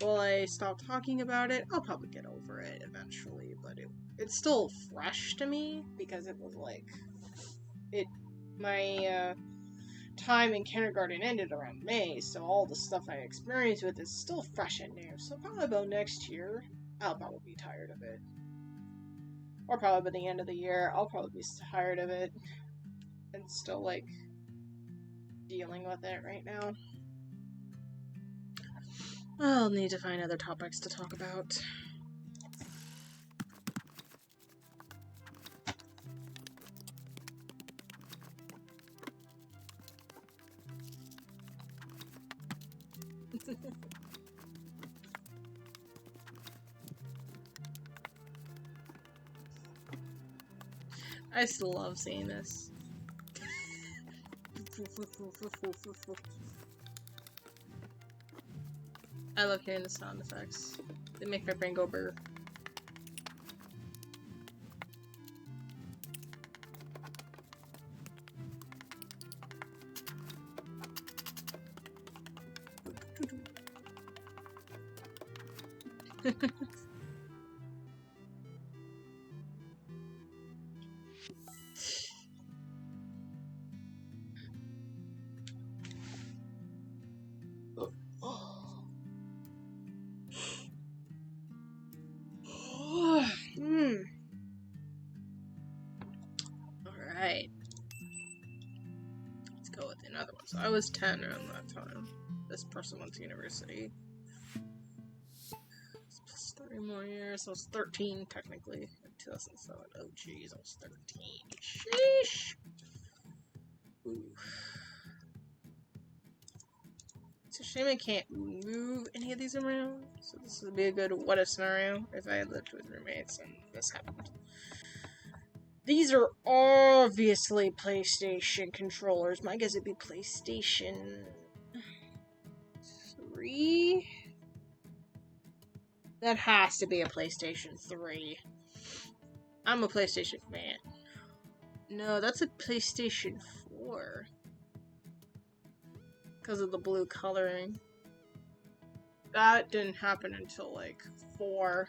Will I stop talking about it? I'll probably get over it eventually, but it's still fresh to me because it was like my time in kindergarten ended around May, so all the stuff I experienced with is still fresh and new. So probably about next year, I'll probably be tired of it. Or probably by the end of the year, I'll probably be tired of it and still like dealing with it right now. I'll need to find other topics to talk about. I still love seeing this. I love hearing the sound effects. They make my brain go brr. Alright. Let's go with another one. So I was 10 around that time. This person went to university. Plus 3 more years. So I was 13 technically in 2007. Oh jeez, I was 13. Sheesh! Ooh. It's a shame I can't move any of these around. So this would be a good what if scenario if I had lived with roommates and this happened. These are obviously PlayStation controllers. My guess would be PlayStation 3? That has to be a PlayStation 3. I'm a PlayStation fan. No, that's a PlayStation 4. Because of the blue coloring. That didn't happen until, like, 4,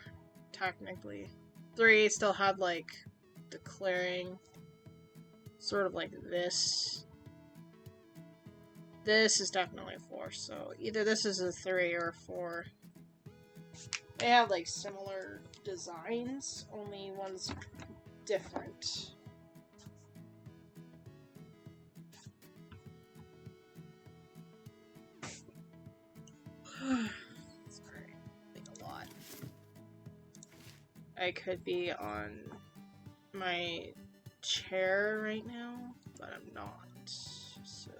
technically. 3 still had, like, the clearing. Sort of like this. This is definitely a 4, so either this is a 3 or a 4. They have, like, similar designs, only one's different. Sorry, I think a lot. I could be on my chair right now, but I'm not, so...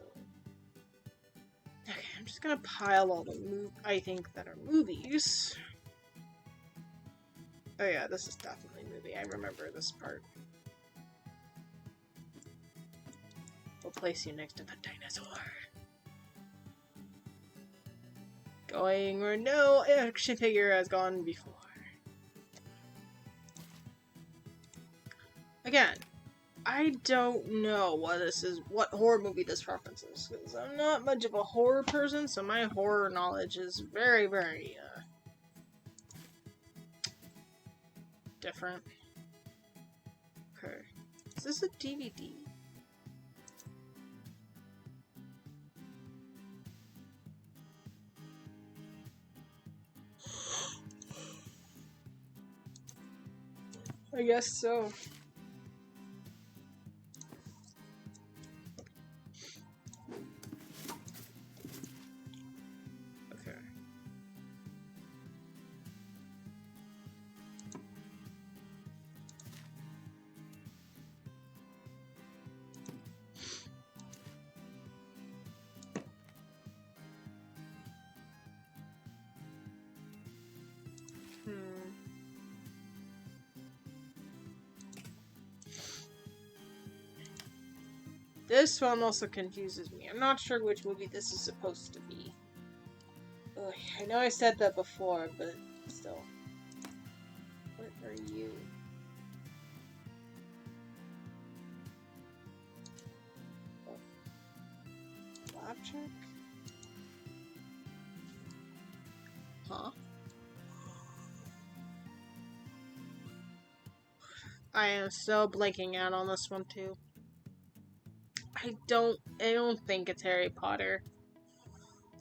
Okay, I'm just gonna pile all the I think that are movies. Oh yeah, this is definitely a movie. I remember this part. We'll place you next to the dinosaur. Going where no action figure has gone before. Again, I don't know what horror movie this references, because I'm not much of a horror person, so my horror knowledge is very, very, different. Okay. Is this a DVD? I guess so. Okay. This one also confuses me. I'm not sure which movie this is supposed to be. Ugh, I know I said that before, but still. What are you? Flapjack? Huh? I am so blanking out on this one too. I don't think it's Harry Potter.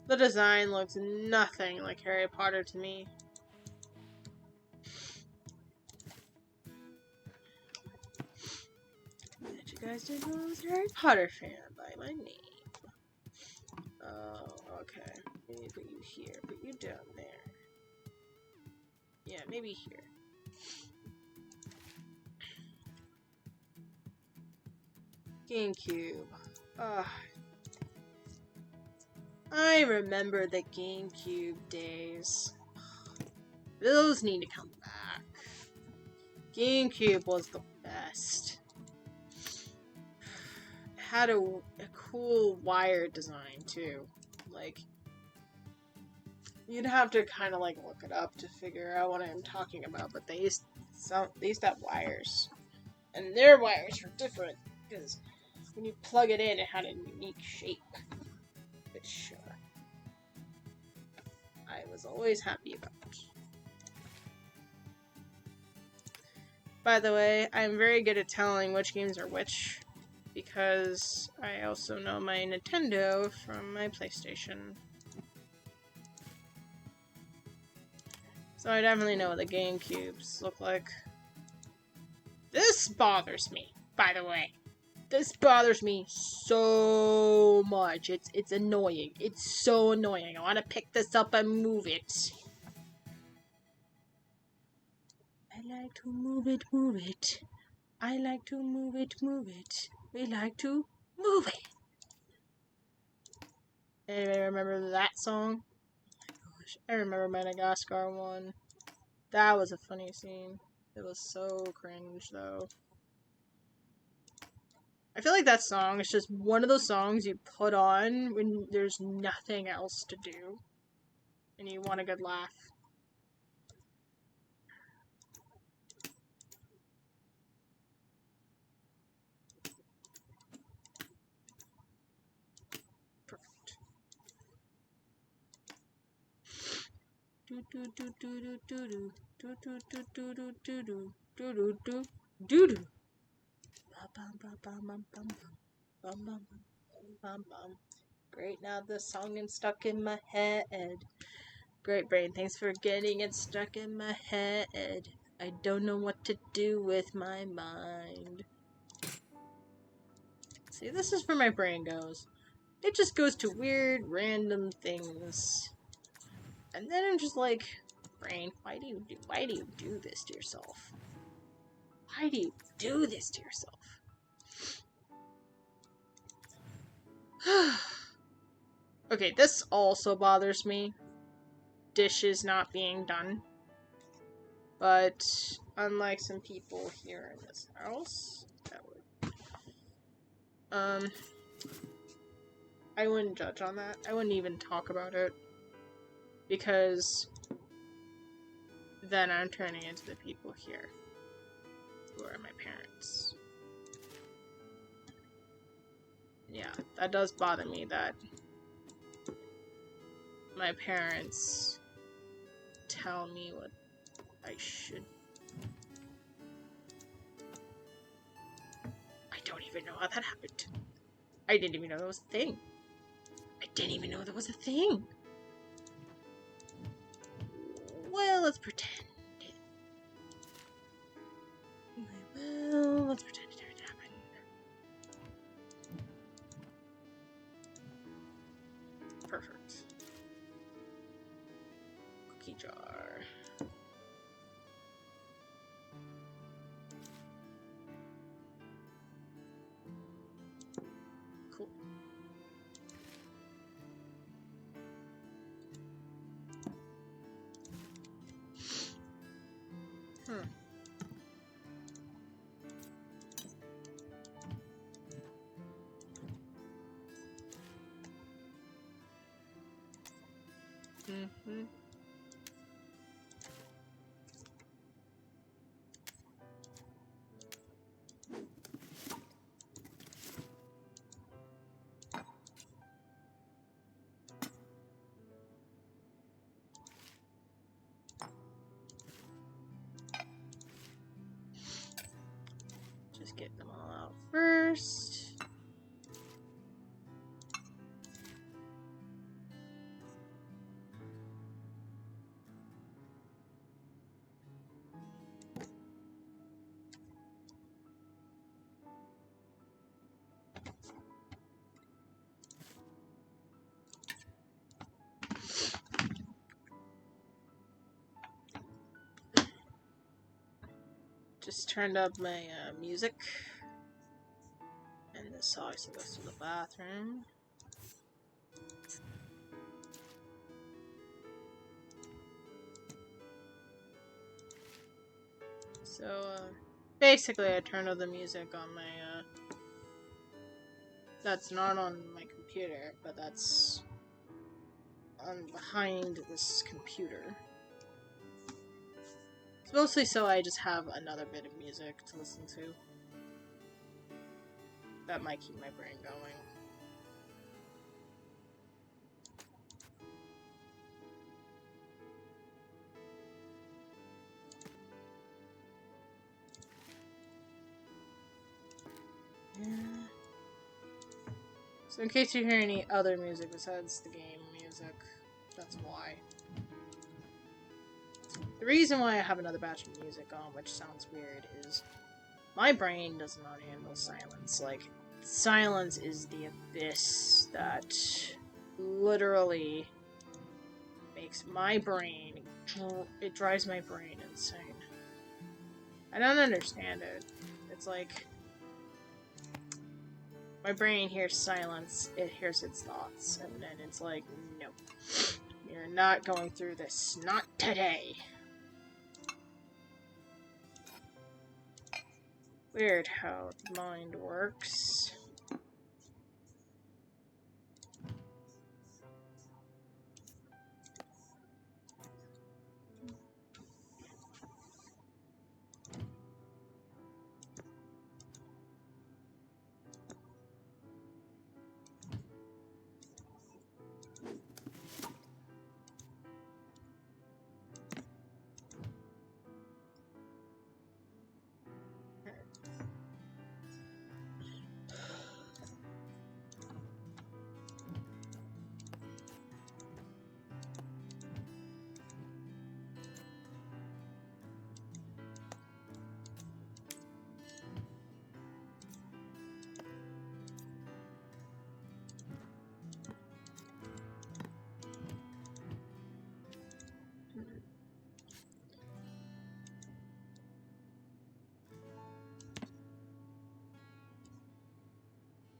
The design looks nothing like Harry Potter to me. Bet you guys didn't know I was a Harry Potter fan by my name. Oh, okay. Maybe put you here, put you down there. Yeah, maybe here. GameCube. Ugh. I remember the GameCube days. Those need to come back. GameCube was the best. It had a cool wire design too. Like, you'd have to kind of like look it up to figure out what I'm talking about. But they used to have wires, and their wires were different because when you plug it in, it had a unique shape, which I was always happy about. By the way, I'm very good at telling which games are which, because I also know my Nintendo from my PlayStation. So I definitely know what the GameCubes look like. This bothers me, by the way. This bothers me so much. It's annoying. It's so annoying. I want to pick this up and move it. I like to move it, move it. I like to move it, move it. We like to move it. Anybody remember that song? Oh my gosh, I remember Madagascar 1. That was a funny scene. It was so cringe, though. I feel like that song is just one of those songs you put on when there's nothing else to do. And you want a good laugh. Do do do do do do do do do do do do do do do do do. Great, now the song is stuck in my head. Great brain, thanks for getting it stuck in my head. I don't know what to do with my mind. See, this is where my brain goes. It just goes to weird, random things. And then I'm just like, brain, why do you do this to yourself? Why do you do this to yourself? Okay, this also bothers me. Dishes not being done. But unlike some people here in this house, that would I wouldn't judge on that. I wouldn't even talk about it. Because then I'm turning into the people here, who are my parents. Yeah, that does bother me that my parents tell me what I should. I don't even know how that happened. I didn't even know that was a thing. I didn't even know that was a thing. Well, let's pretend. Let's pretend it didn't happen. Perfect. Cookie jar. Cool. Mm-hmm. Just get them all out first. Just turned up my music. And this obviously goes to the bathroom. So, basically I turned up the music on my, that's not on my computer, but that's on behind this computer. It's mostly so I just have another bit of music to listen to. That might keep my brain going. Yeah. So in case you hear any other music besides the game music, that's why. The reason why I have another batch of music on, which sounds weird, is my brain does not handle silence. Like, silence is the abyss that literally makes my brain, it drives my brain insane. I don't understand it. It's like, my brain hears silence, it hears its thoughts, and then it's like, no. You're not going through this. Not today. Weird how the mind works.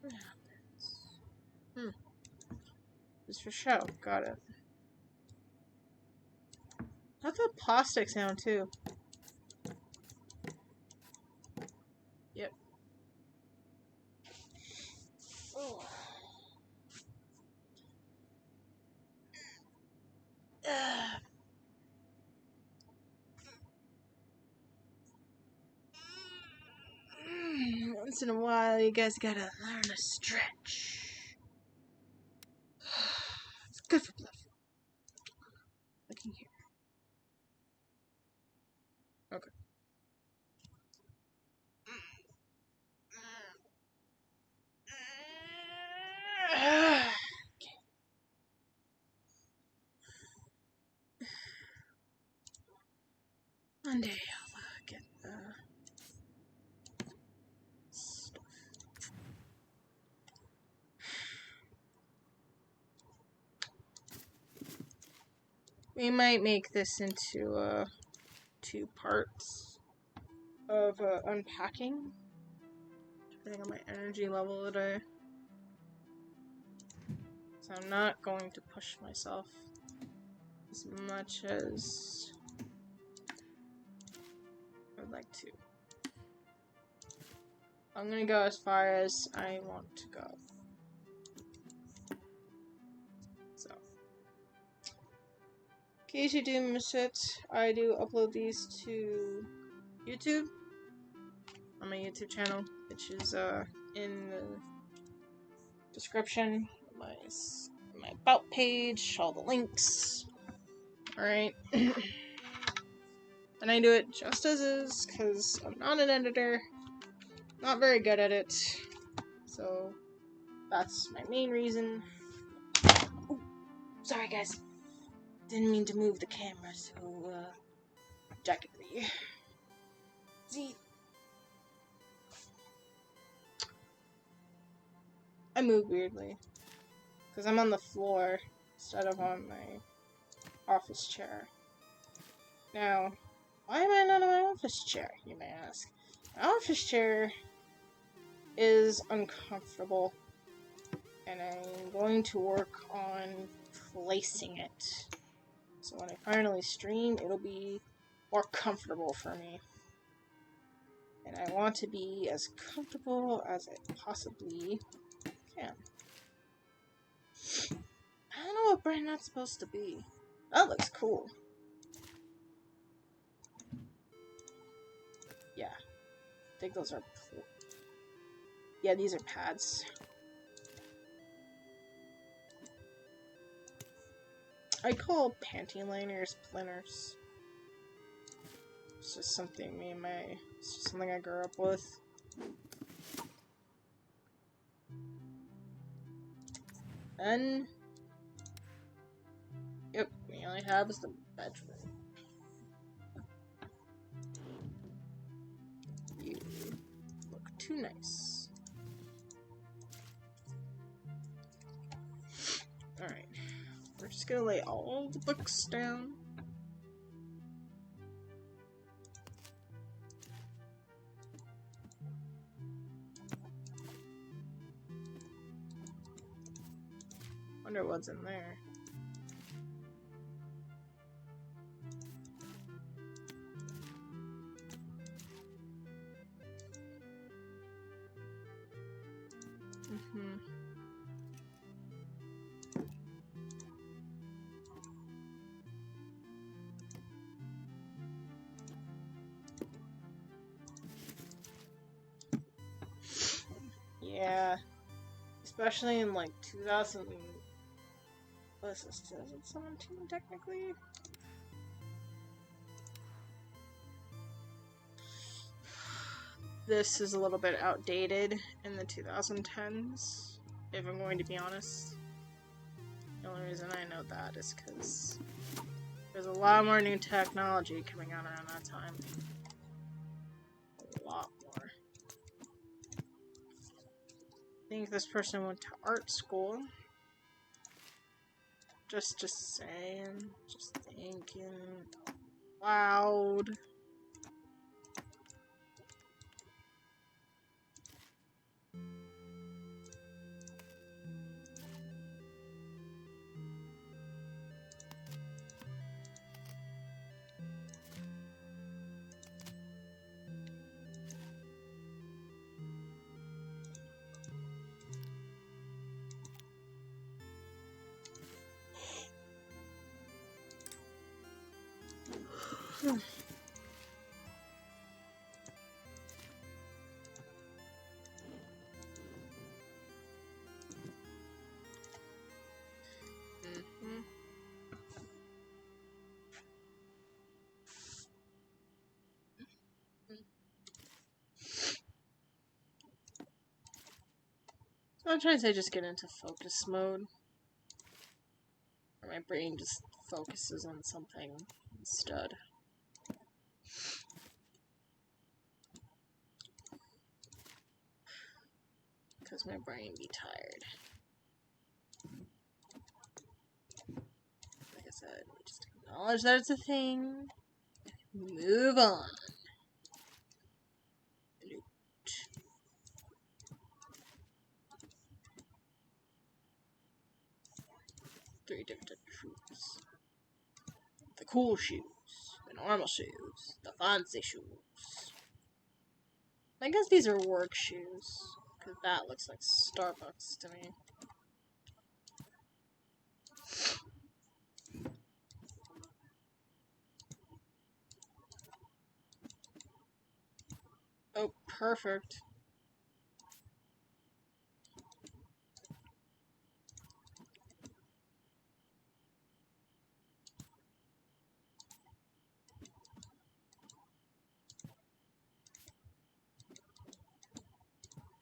What happens? Just for show. Got it. That's a plastic sound too. Yep. Oh. Once in a while, you guys gotta learn to stretch. It's good for blood flow. Looking here. Okay. One day I'll get We might make this into 2 parts of unpacking, depending on my energy level today. So I'm not going to push myself as much as I would like to. I'm gonna go as far as I want to go. So, in case you do miss it, I do upload these to YouTube on my YouTube channel, which is in the description, my about page, all the links. Alright. And I do it just as is, because I'm not an editor. Not very good at it. So, that's my main reason. Ooh, sorry guys. Didn't mean to move the camera so, jaggedly. See? I move weirdly. Because I'm on the floor instead of on my office chair. Now, why am I not on my office chair, you may ask? My office chair is uncomfortable, and I'm going to work on placing it. So when I finally stream, it'll be more comfortable for me. And I want to be as comfortable as I possibly can. I don't know what brand that's supposed to be. That looks cool. Yeah. I think those are... Yeah, these are pads. I call panty liners planners. It's just something it's just something I grew up with. Then, yep, we only have is the bedroom. You look too nice. Alright, we're just gonna lay all the books down. Wonder what's in there. Yeah, especially in like 2000. What is this? 2017 technically. This is a little bit outdated in the 2010s, if I'm going to be honest. The only reason I know that is because there's a lot more new technology coming out around that time. A lot more. I think this person went to art school. Just saying. Just thinking loud. Sometimes I just get into focus mode, where my brain just focuses on something instead. Because my brain be tired. Like I said, just Acknowledge that it's a thing. Move on. Loot. 3 different shoes. The cool shoes. The normal shoes. The fancy shoes. I guess these are work shoes. Because that looks like Starbucks to me. Oh, perfect.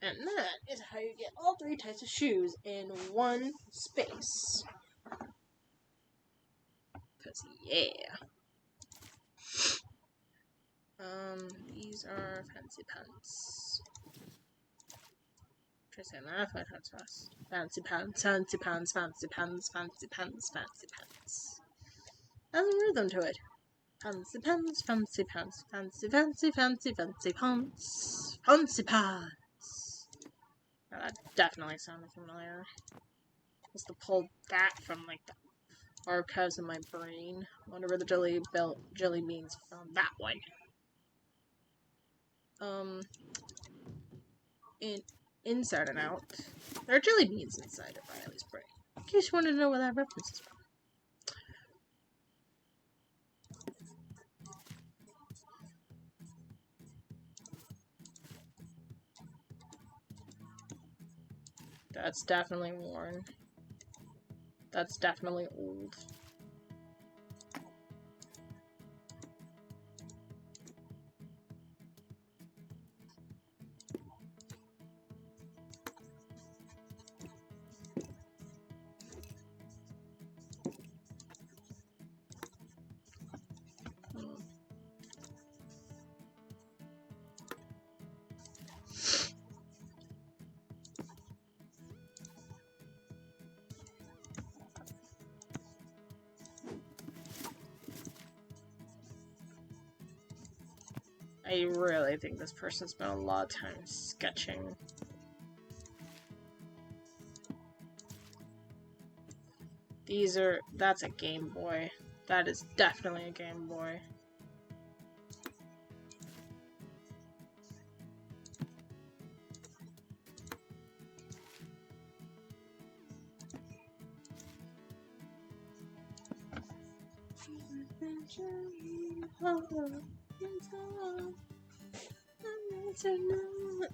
And that is how you get all 3 types of shoes in one space. Cause yeah. These are fancy pants. Try saying that 5 times fast. Fancy pants, fancy pants, fancy pants, fancy pants, fancy pants. Has a rhythm to it. Fancy pants, fancy pants, fancy, fancy, fancy, fancy pants, fancy pants. Now that definitely sounded familiar. Must have pulled that from like the archives in my brain. I wonder where the jelly beans found that one. Inside and Out. There are jelly beans inside of Riley's brain. In case you wanted to know where that reference is from. That's definitely worn. That's definitely old. I really think this person spent a lot of time sketching. That's a Game Boy. That is definitely a Game Boy.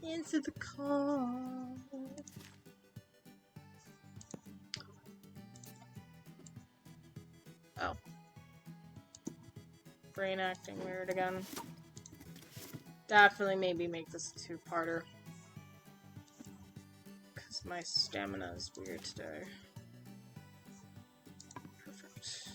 Into the car. Oh. Brain acting weird again. Definitely maybe make this a 2-parter. Because my stamina is weird today. Perfect.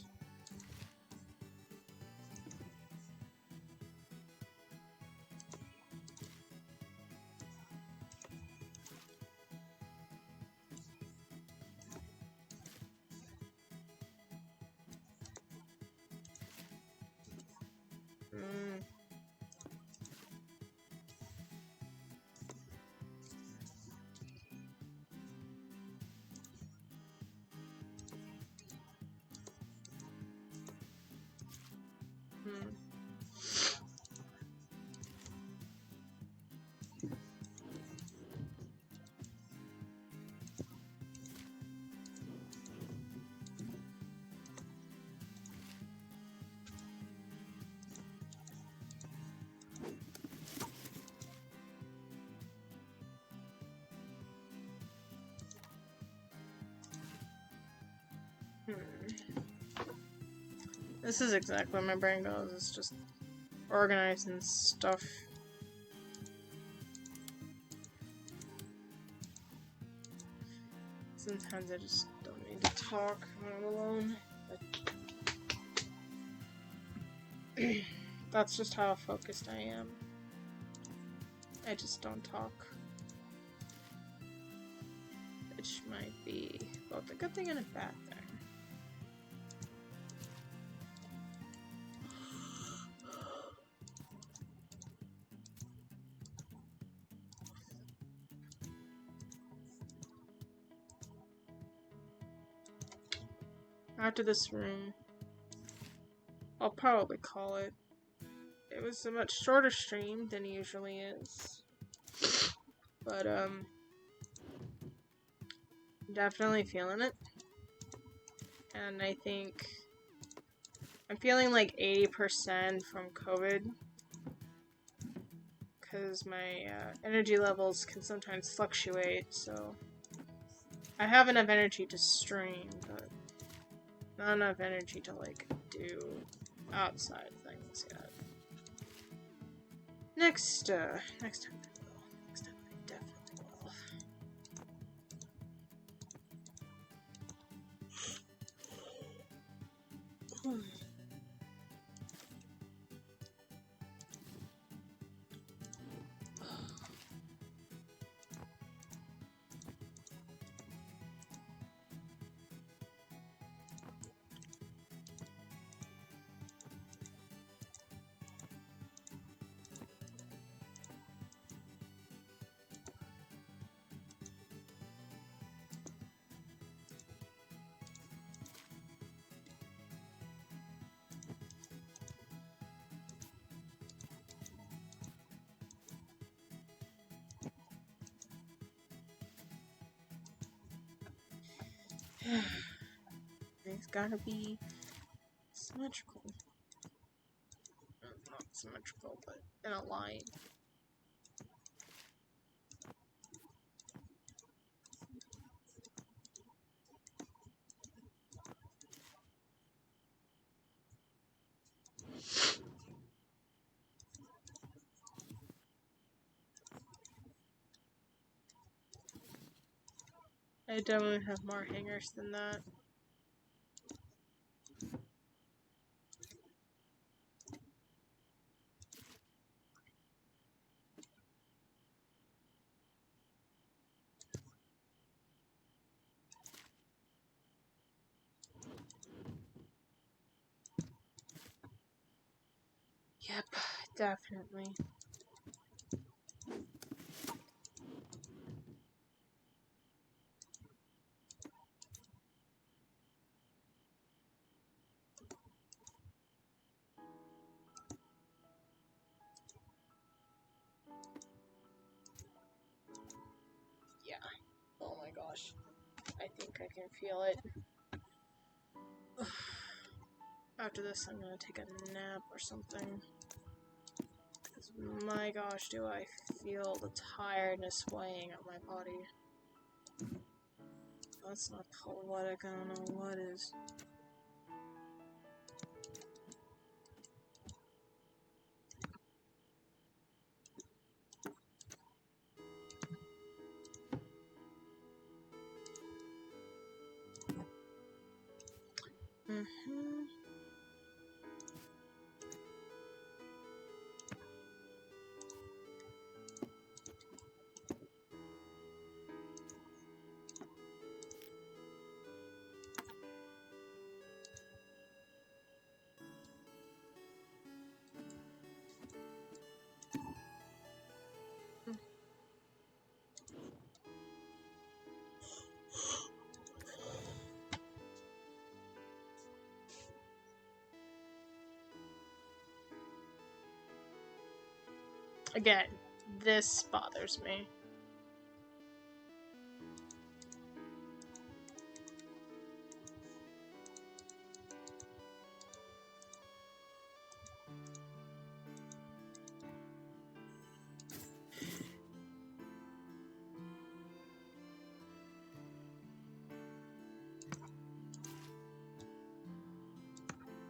This is exactly where my brain goes. It's just organizing stuff. Sometimes I just don't need to talk when I'm alone. But that's just how focused I am. I just don't talk. Which might be both a good thing and a bad thing. After this room, I'll probably call it. It was a much shorter stream than it usually is. But, definitely feeling it. And I think I'm feeling like 80% from COVID. Because my energy levels can sometimes fluctuate, so I have enough energy to stream, but not enough energy to, like, do outside things yet. Next time I will. Next time I definitely will. It's gotta be symmetrical. Not symmetrical, but in a line. I definitely have more hangers than that. Yep, definitely. Yeah. Oh my gosh. I think I can feel it. After this, I'm gonna take a nap or something. Because my gosh, do I feel the tiredness weighing on my body. That's not poetic, I don't know what is. Again, this bothers me.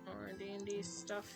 More D&D stuff.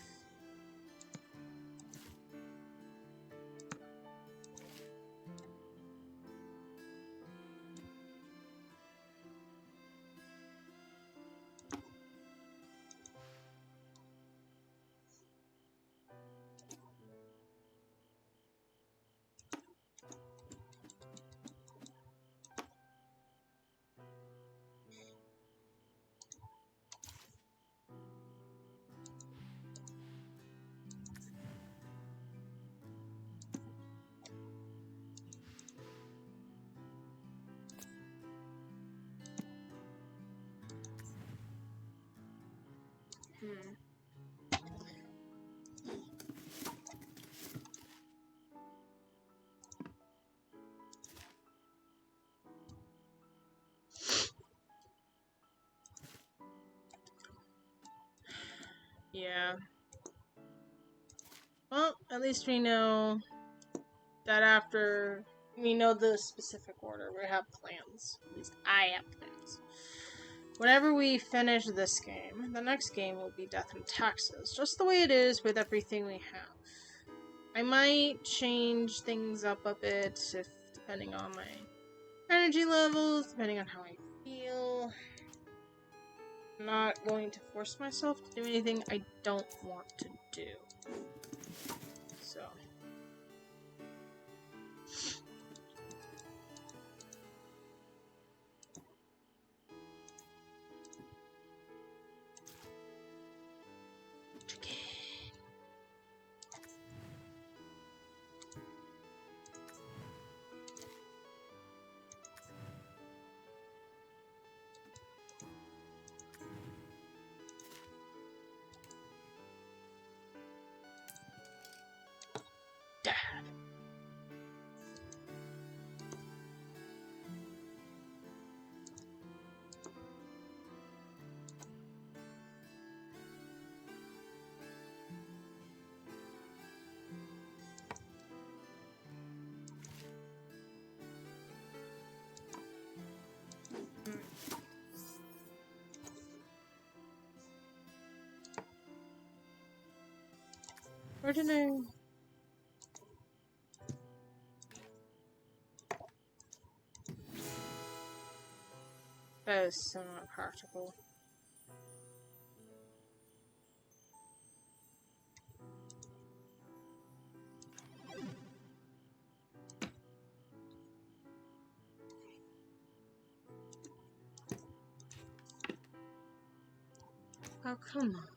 Hmm. Yeah. Well, at least we know that after we know the specific order, we have plans. At least I have plans. Whenever we finish this game, the next game will be Death and Taxes, just the way it is with everything we have. I might change things up a bit if depending on my energy levels, depending on how I feel. I'm not going to force myself to do anything I don't want to do. So. Where did I... That is so not practical. Oh, come on.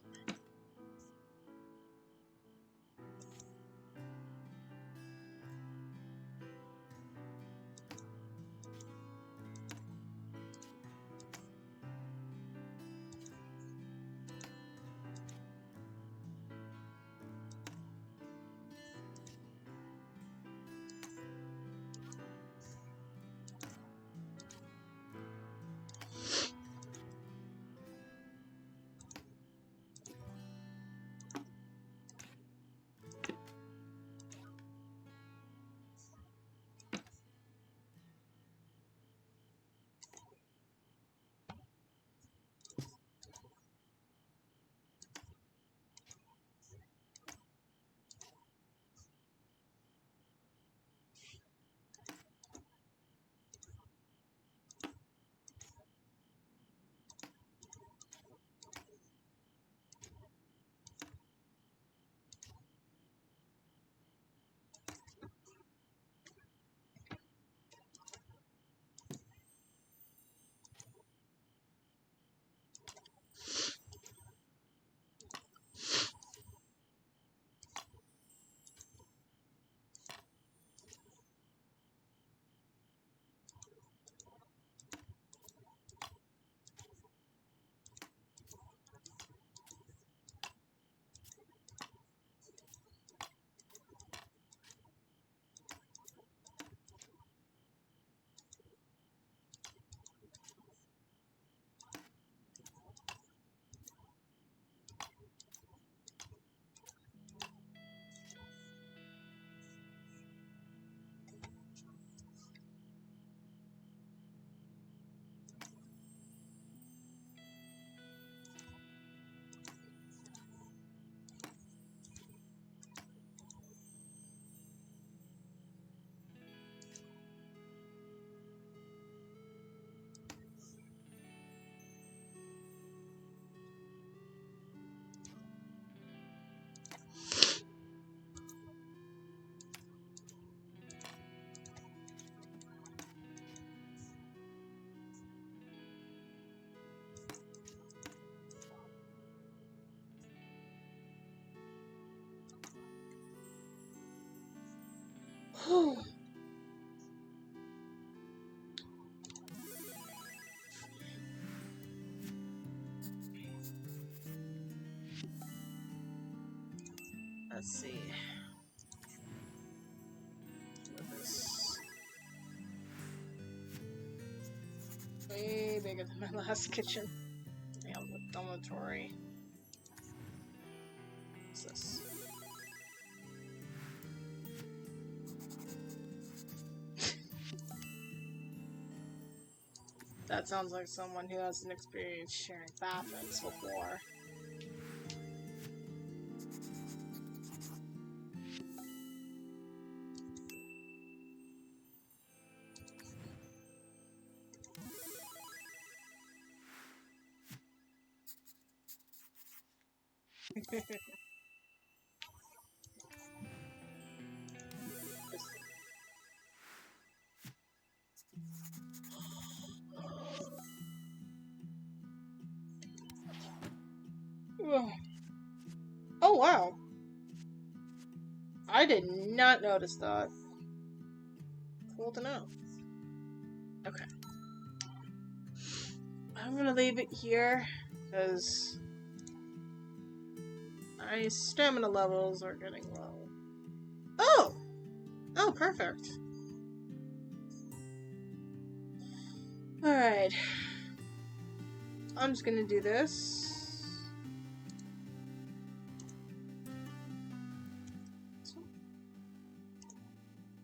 Let's see. With this way bigger than my last kitchen. Yeah, the dormitory. What's this? That sounds like someone who has an experience sharing bathrooms before. Oh wow! I did not notice that. Cool to know. Okay. I'm gonna leave it here, because my stamina levels are getting low. Oh! Oh, perfect. Alright. I'm just gonna do this.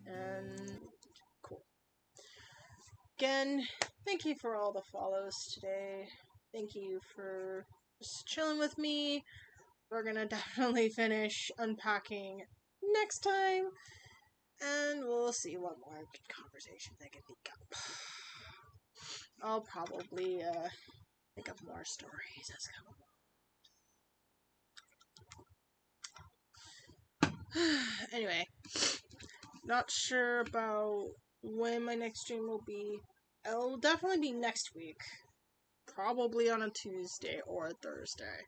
And cool. Again, thank you for all the follows today. Thank you for just chilling with me. We're gonna definitely finish unpacking next time. And we'll see what more conversations I can think up. I'll probably think of more stories as come. Anyway, not sure about when my next stream will be. It'll definitely be next week. Probably on a Tuesday or a Thursday.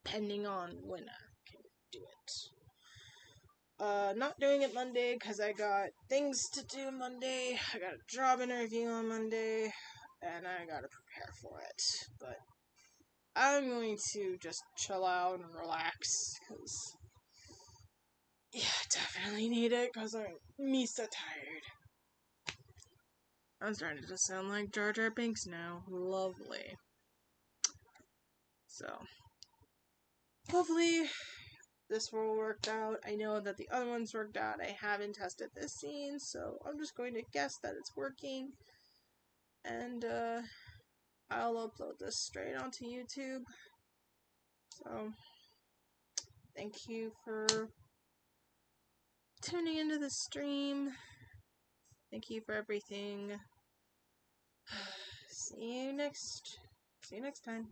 Depending on when I can do it. Not doing it Monday because I got things to do Monday. I got a job interview on Monday, and I gotta prepare for it. But I'm going to just chill out and relax because, yeah, I definitely need it because I'm so tired. I'm starting to sound like Jar Jar Binks now. Lovely. So, hopefully this will work out. I know that the other ones worked out. I haven't tested this scene, so I'm just going to guess that it's working. And I'll upload this straight onto YouTube. So thank you for tuning into the stream. Thank you for everything. See you next time.